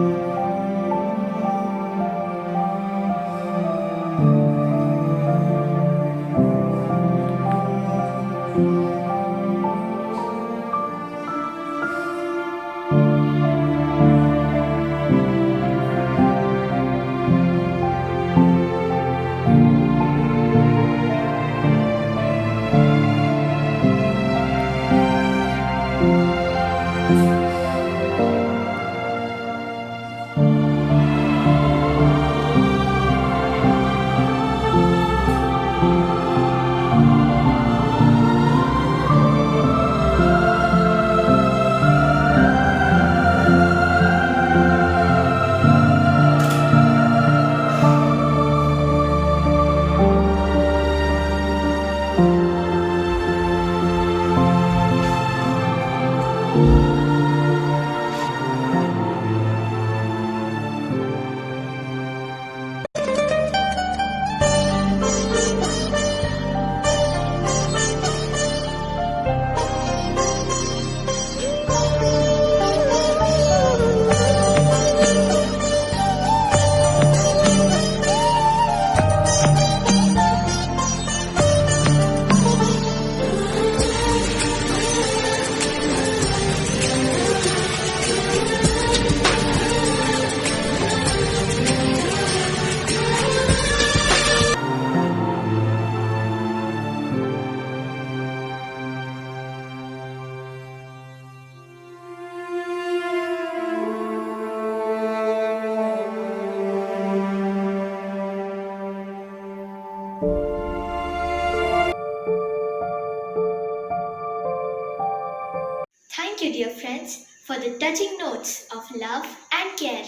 you, dear friends, for the touching notes of love and care.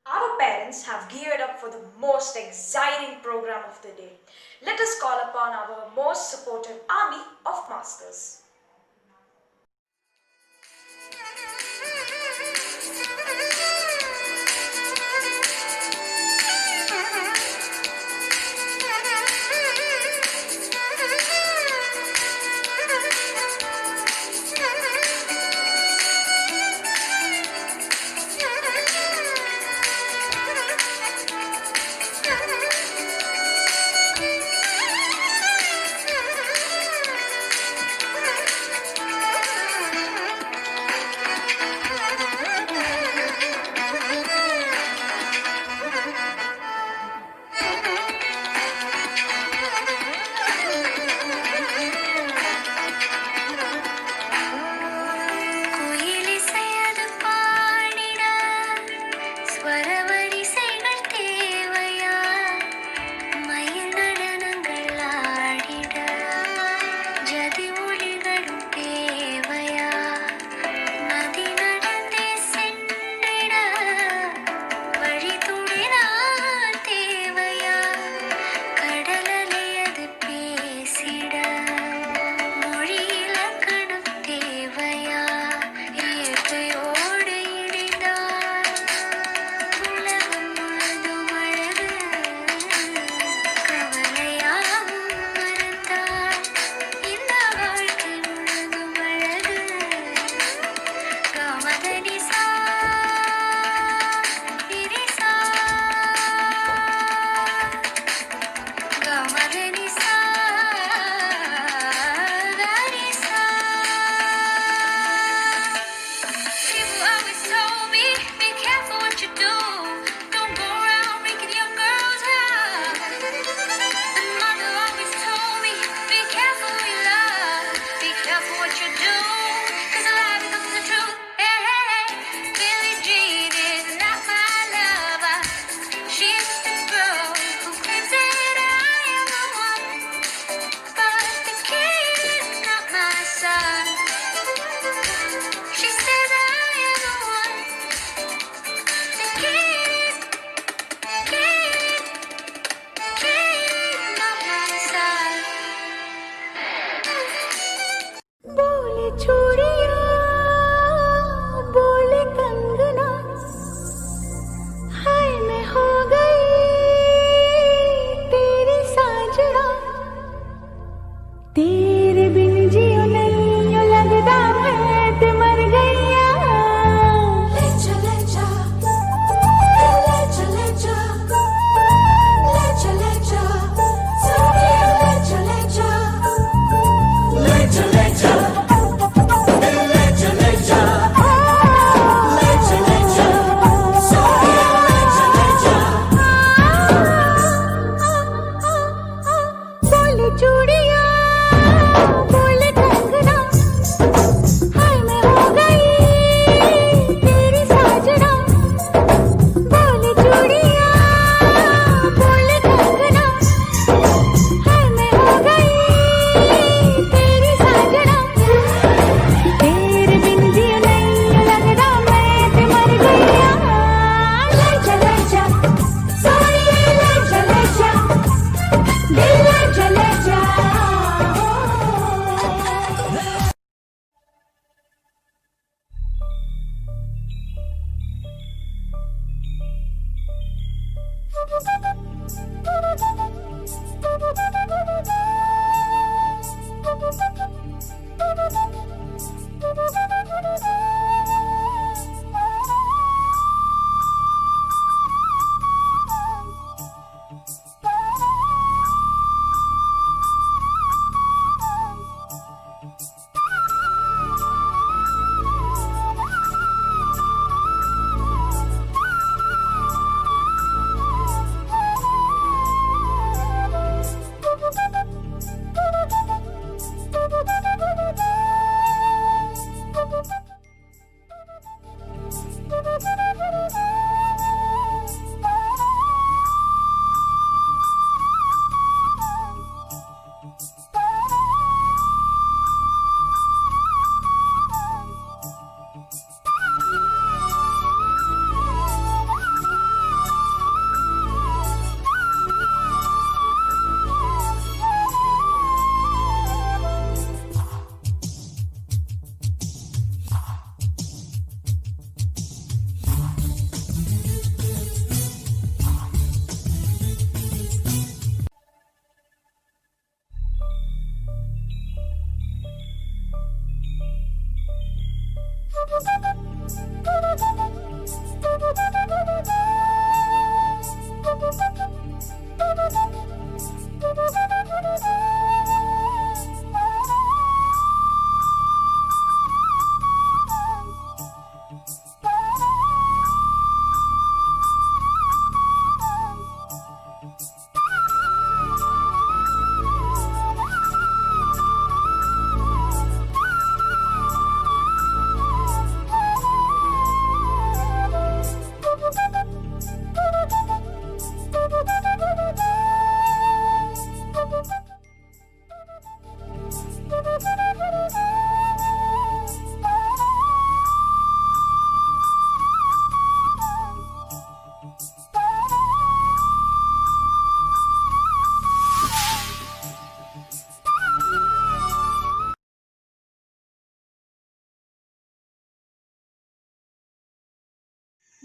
Our parents have geared up for the most exciting program of the day. Let us call upon our most supportive army of masters.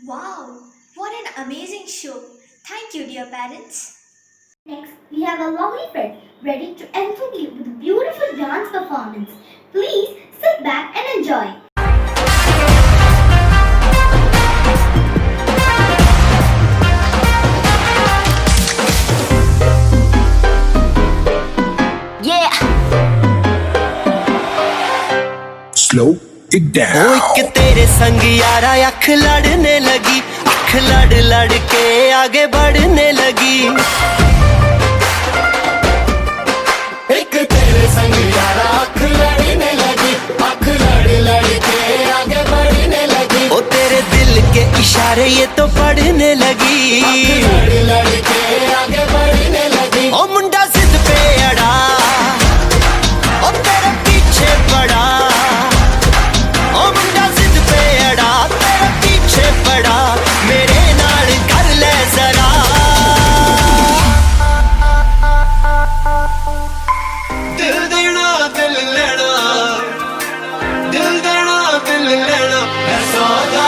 Wow, what an amazing show. Thank you, dear parents. Next, we have a lovely friend ready to entertain you with a beautiful dance performance. Please sit back and enjoy. Yeah. Slow it down. एक तेरे संग यारा अख लड़ने लगी, अख लड़ लड़ के आगे बढ़ने लगी। एक तेरे संग यारा अख लड़ने लगी, अख लड़ लड़ के आगे बढ़ने लगी। ओ तेरे दिल के इशारे ये तो पढ़ने लगी, अख लड़ लड़ के आगे बढ़ने लगी। ओ मुंडा जिद पे अड़ा, ओ तेरे पीछे पड़ा, ओ मुंडा जिद पे अड़ा, तेरे पीछे पड़ा, मेरे नाल कर ले जरा। दिल देना दिल लेना, दिल देना दिल लेना, है सौदा,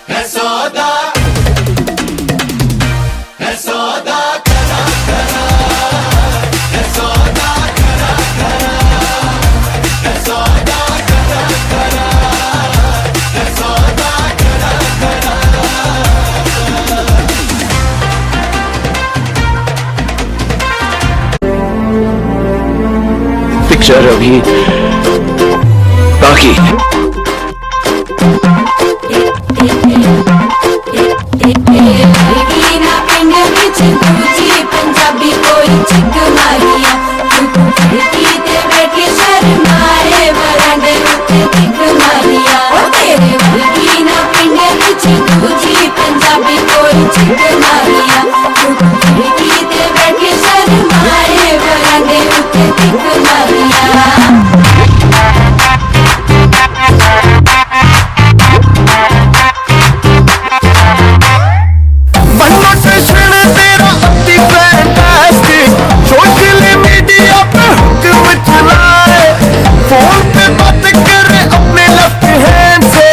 है सौदा, है सौदा करा करा, है सौदा करा करा, है सौदा करा करा, है सौदा करा करा। पिक्चर अभी बाकी है। पिंड विच दूजी पंजाबी कोई चिक मारिया, खिड़की ते बैठे शर्माए बरांडे उत्ते दिख मारिया। ओ तेरे वर्गी ना पिंड विच दूजी पंजाबी कोई चिक मारिया, खिड़की ते बैठे शर्माए बरांडे उत्ते दिख मारिया। तेरा अति फैंटास्टिक, सोशल मीडिया पे हुक्म चलाए, फोन पे बात करे अपने लेफ्ट हैंड से,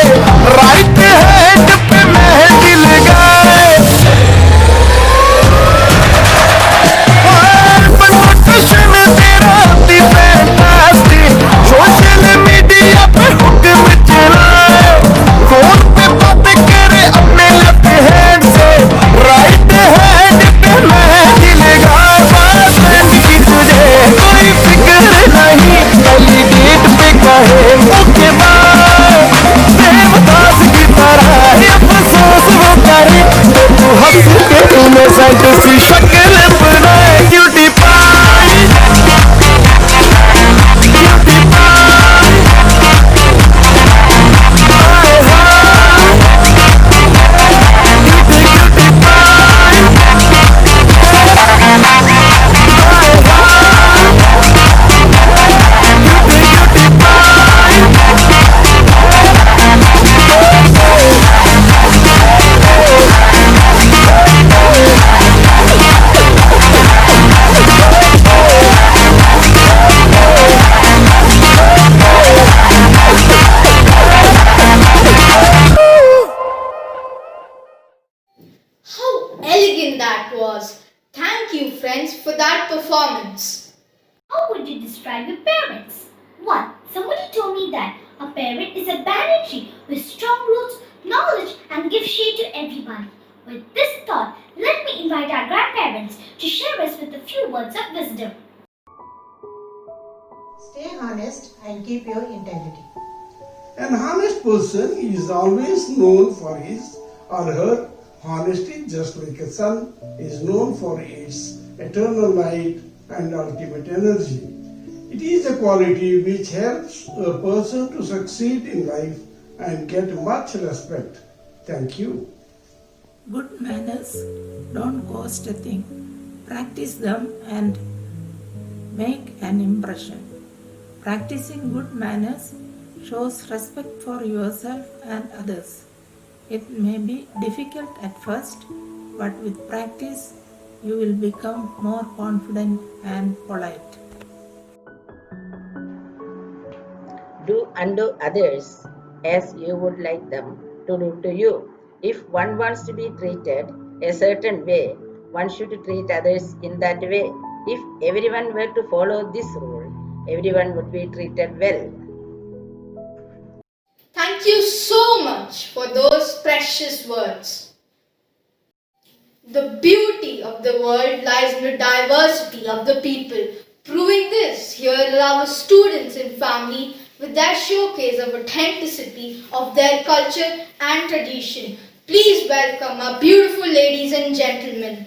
राइट हैंड पे मेहंदी लगाए। तेरा अति फैंटास्टिक, सोशल मीडिया पे हुक्म चलाए, फोन पे बात करे अपने लेफ्ट हैंड से, राइट हैंड पे मेहंदी लगाए। बॉयफ्रेंड की तुझे कोई फिक्र नहीं, पहली डेट पे कहे ओके बाय, देवदास की तरह ये अफसोस वो करे, तो तू हंस के इनोसेंट सी शक्ल बनाए। Cutie pie, cutie pie, hi hi, cutie cutie pie, hi hi, cutie cutie pie. How elegant that was! Thank you, friends, for that performance. How would you describe your parents? One, somebody told me that a parent is a banyan tree with strong roots, knowledge, and gives shade to everybody. With this thought, let me invite our grandparents to share us with a few words of wisdom. Stay honest and keep your integrity. An honest person is always known for his or her honesty, just like a sun is known for its eternal light and ultimate energy. It is a quality which helps a person to succeed in life and get much respect. Thank you. Good manners don't cost a thing. Practice them and make an impression. Practicing good manners shows respect for yourself and others. It may be difficult at first, but with practice, you will become more confident and polite. Do unto others as you would like them to do to you. If one wants to be treated a certain way, one should treat others in that way. If everyone were to follow this rule, everyone would be treated well. Thank you so much for those precious words. The beauty of the world lies in the diversity of the people. Proving this, here are our students and family with their showcase of authenticity of their culture and tradition. Please welcome our beautiful ladies and gentlemen.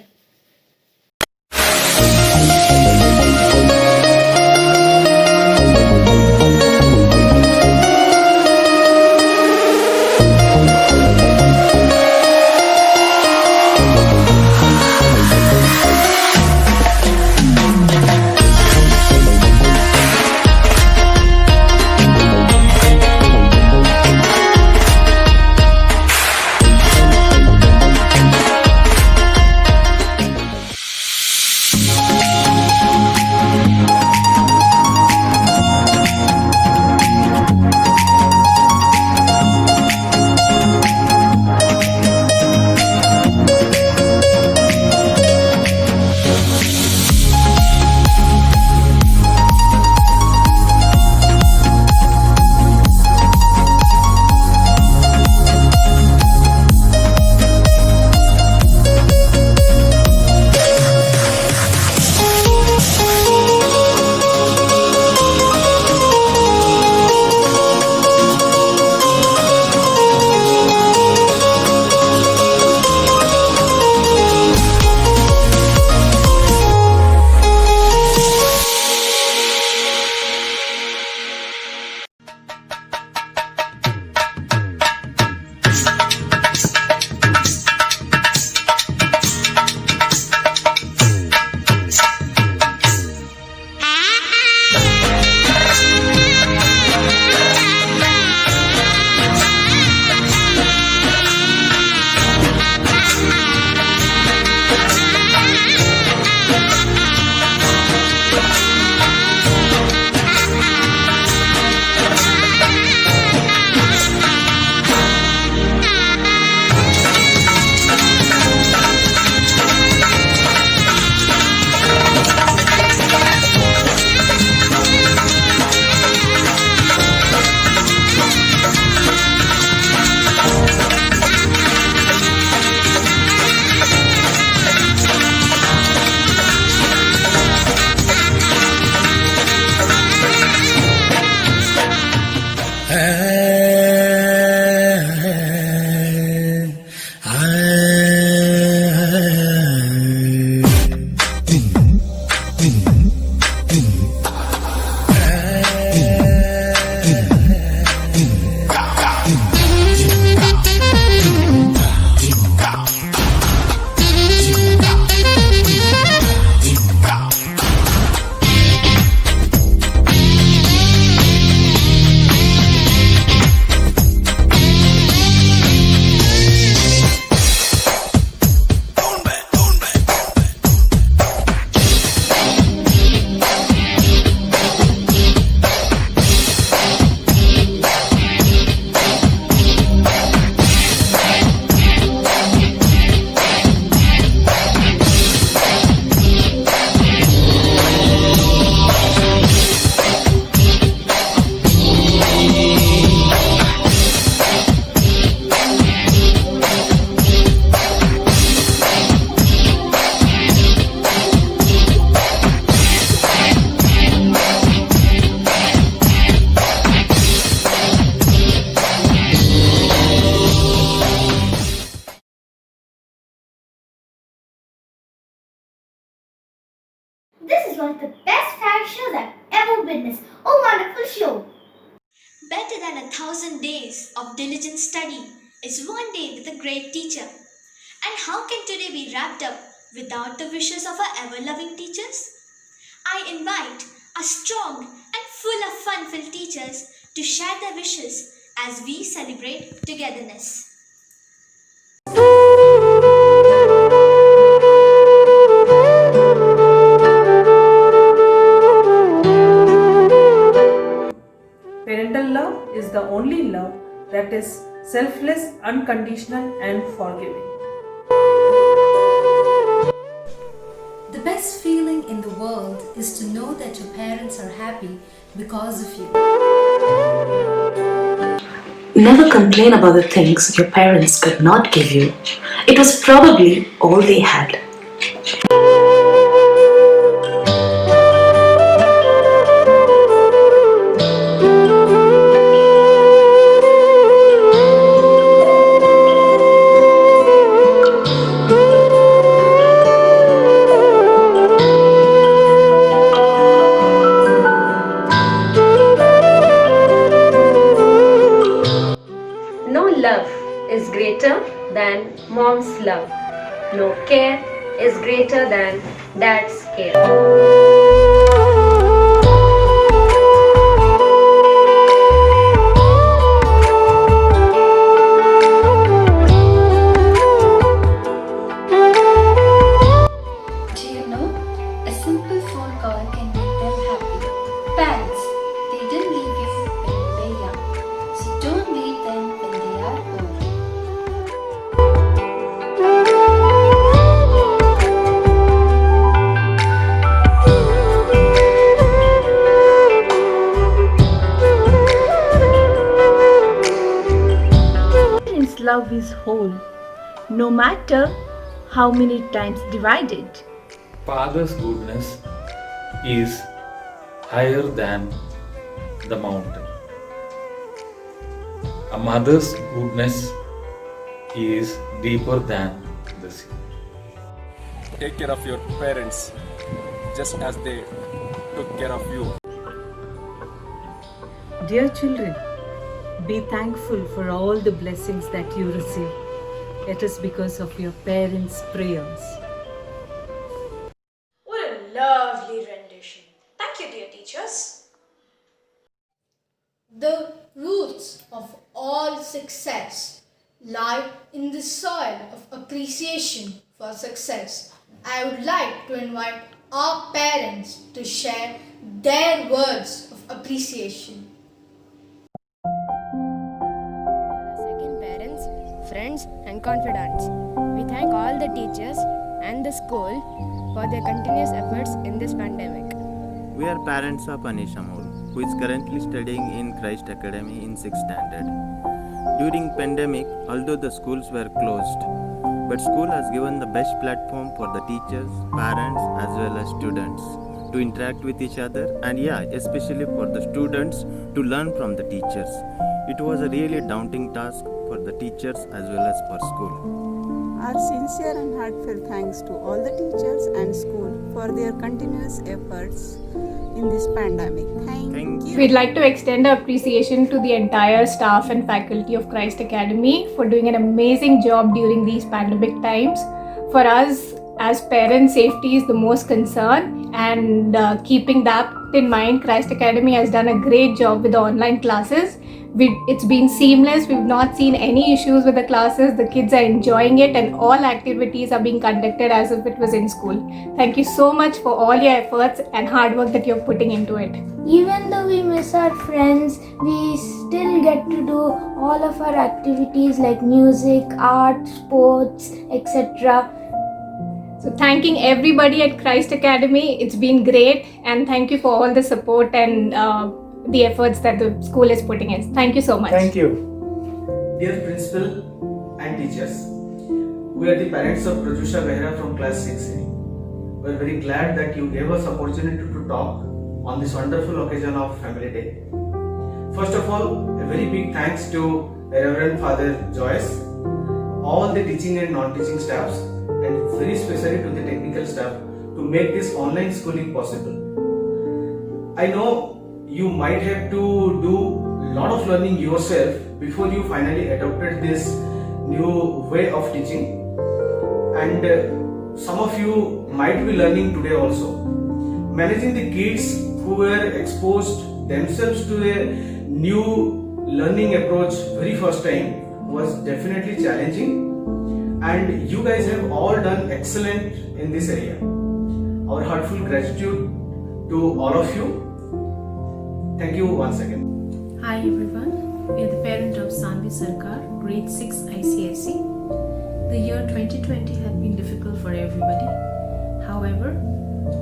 This is one of the best fashion shows I've ever witnessed. A wonderful show. Better than 1,000 days of diligent study is one day with a great teacher. And how can today be wrapped up without the wishes of our ever-loving teachers? I invite our strong and full of fun-filled teachers to share their wishes as we celebrate togetherness. Parental love is the only love that is selfless, unconditional, and forgiving. The best feeling in the world is to know that your parents are happy because of you. Never complain about the things your parents could not give you. It was probably all they had. No love is greater than mom's love. No care is greater than dad's care. Do you know? A simple phone call can make them happy. Parents, they didn't leave you when you were young. So don't leave them when they are old. Parents' love is whole, no matter how many times divided. Father's goodness is higher than the mountain. A mother's goodness is deeper than the sea. Take care of your parents just as they took care of you. Dear children, be thankful for all the blessings that you receive. It is because of your parents' prayers. What a lovely rendition. Thank you, dear teachers. The roots of all success lie in the soil of appreciation for success. I would like to invite our parents to share their words of appreciation. Second parents, friends and confidants. We thank all the teachers and the school for their continuous efforts in this pandemic. We are parents of Anish Amol, who is currently studying in Christ Academy in 6th standard. During pandemic, although the schools were closed, but school has given the best platform for the teachers, parents as well as students to interact with each other, and especially for the students to learn from the teachers. It was a really daunting task for the teachers as well as for school. Our sincere and heartfelt thanks to all the teachers and school for their continuous efforts in this pandemic. Thank you. We'd like to extend our appreciation to the entire staff and faculty of Christ Academy for doing an amazing job during these pandemic times. For us as parents, safety is the most concern, and keeping that in mind, Christ Academy has done a great job with the online classes. It's been seamless. We've not seen any issues with the classes. The kids are enjoying it, and all activities are being conducted as if it was in school. Thank you so much for all your efforts and hard work that you're putting into it. Even though we miss our friends, we still get to do all of our activities like music, art, sports, etc. So thanking everybody at Christ Academy. It's been great, and thank you for all the support and the efforts that the school is putting in. Thank you so much. Thank you. Dear principal and teachers, we are the parents of Prajusha Behra from class 6A. We are very glad that you gave us opportunity to talk on this wonderful occasion of Family Day. First of all, a very big thanks to Reverend Father Joyce, all the teaching and non-teaching staffs, and very especially to the technical staff to make this online schooling possible. I know you might have to do a lot of learning yourself before you finally adopted this new way of teaching, and some of you might be learning today also. Managing the kids who were exposed themselves to a new learning approach very first time was definitely challenging, and you guys have all done excellent in this area. Our heartfelt gratitude to all of you. Thank you once again. Hi everyone. we are the parent of Sanvi Sarkar, grade 6 ICSE. The year 2020 had been difficult for everybody. However,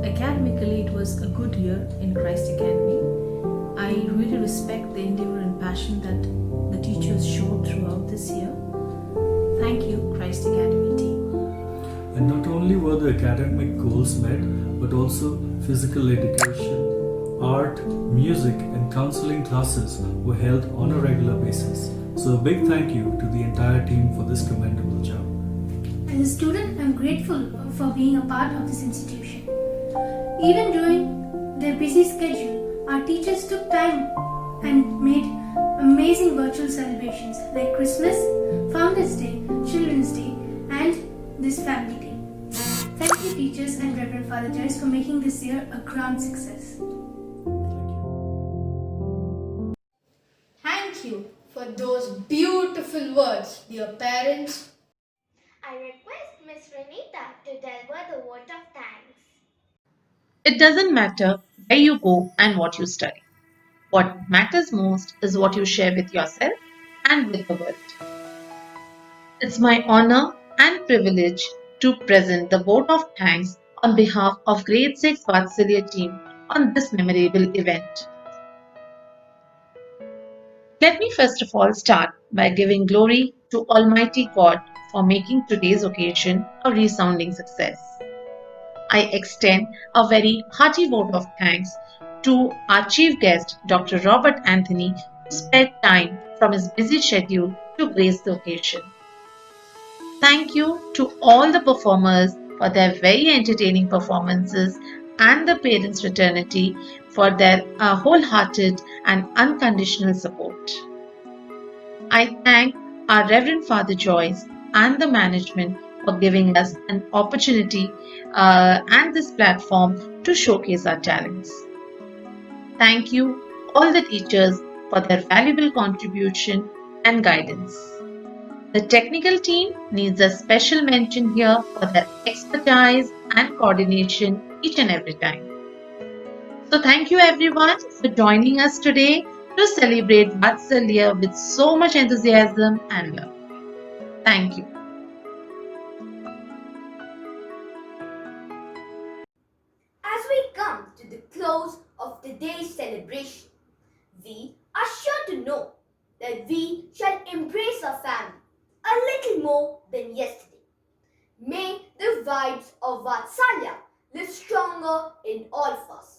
academically it was a good year in Christ Academy. I really respect the endeavor and passion that the teachers showed throughout this year. Thank you, Christ Academy team. And not only were the academic goals met, but also physical education, art, music, and counseling classes were held on a regular basis. So a big thank you to the entire team for this commendable job. As a student, I'm grateful for being a part of this institution. Even during their busy schedule, our teachers took time and made amazing virtual celebrations like Christmas, Founders Day, Children's Day, and this family day. Thank you, teachers and Reverend Father Joyce, for making this year a grand success. Thank you for those beautiful words, dear parents. I request Miss Renita to deliver the vote of thanks. It doesn't matter where you go and what you study. What matters most is what you share with yourself and with the world. It's my honor and privilege to present the vote of thanks on behalf of Grade 6 VAATSALYA team on this memorable event. Let me first of all start by giving glory to Almighty God for making today's occasion a resounding success. I extend a very hearty vote of thanks to our chief guest, Dr. Robert Anthony, who spared time from his busy schedule to grace the occasion. Thank you to all the performers for their very entertaining performances and the parents' fraternity for their wholehearted and unconditional support. I thank our Reverend Father Joyce and the management for giving us an opportunity and this platform to showcase our talents. Thank you, all the teachers, for their valuable contribution and guidance. The technical team needs a special mention here for their expertise and coordination each and every time. So thank you everyone for joining us today to celebrate VAATSALYA with so much enthusiasm and love. Thank you. As we come to the close of today's celebration, we are sure to know that we shall embrace our family a little more than yesterday. May the vibes of Vatsalya live stronger in all of us.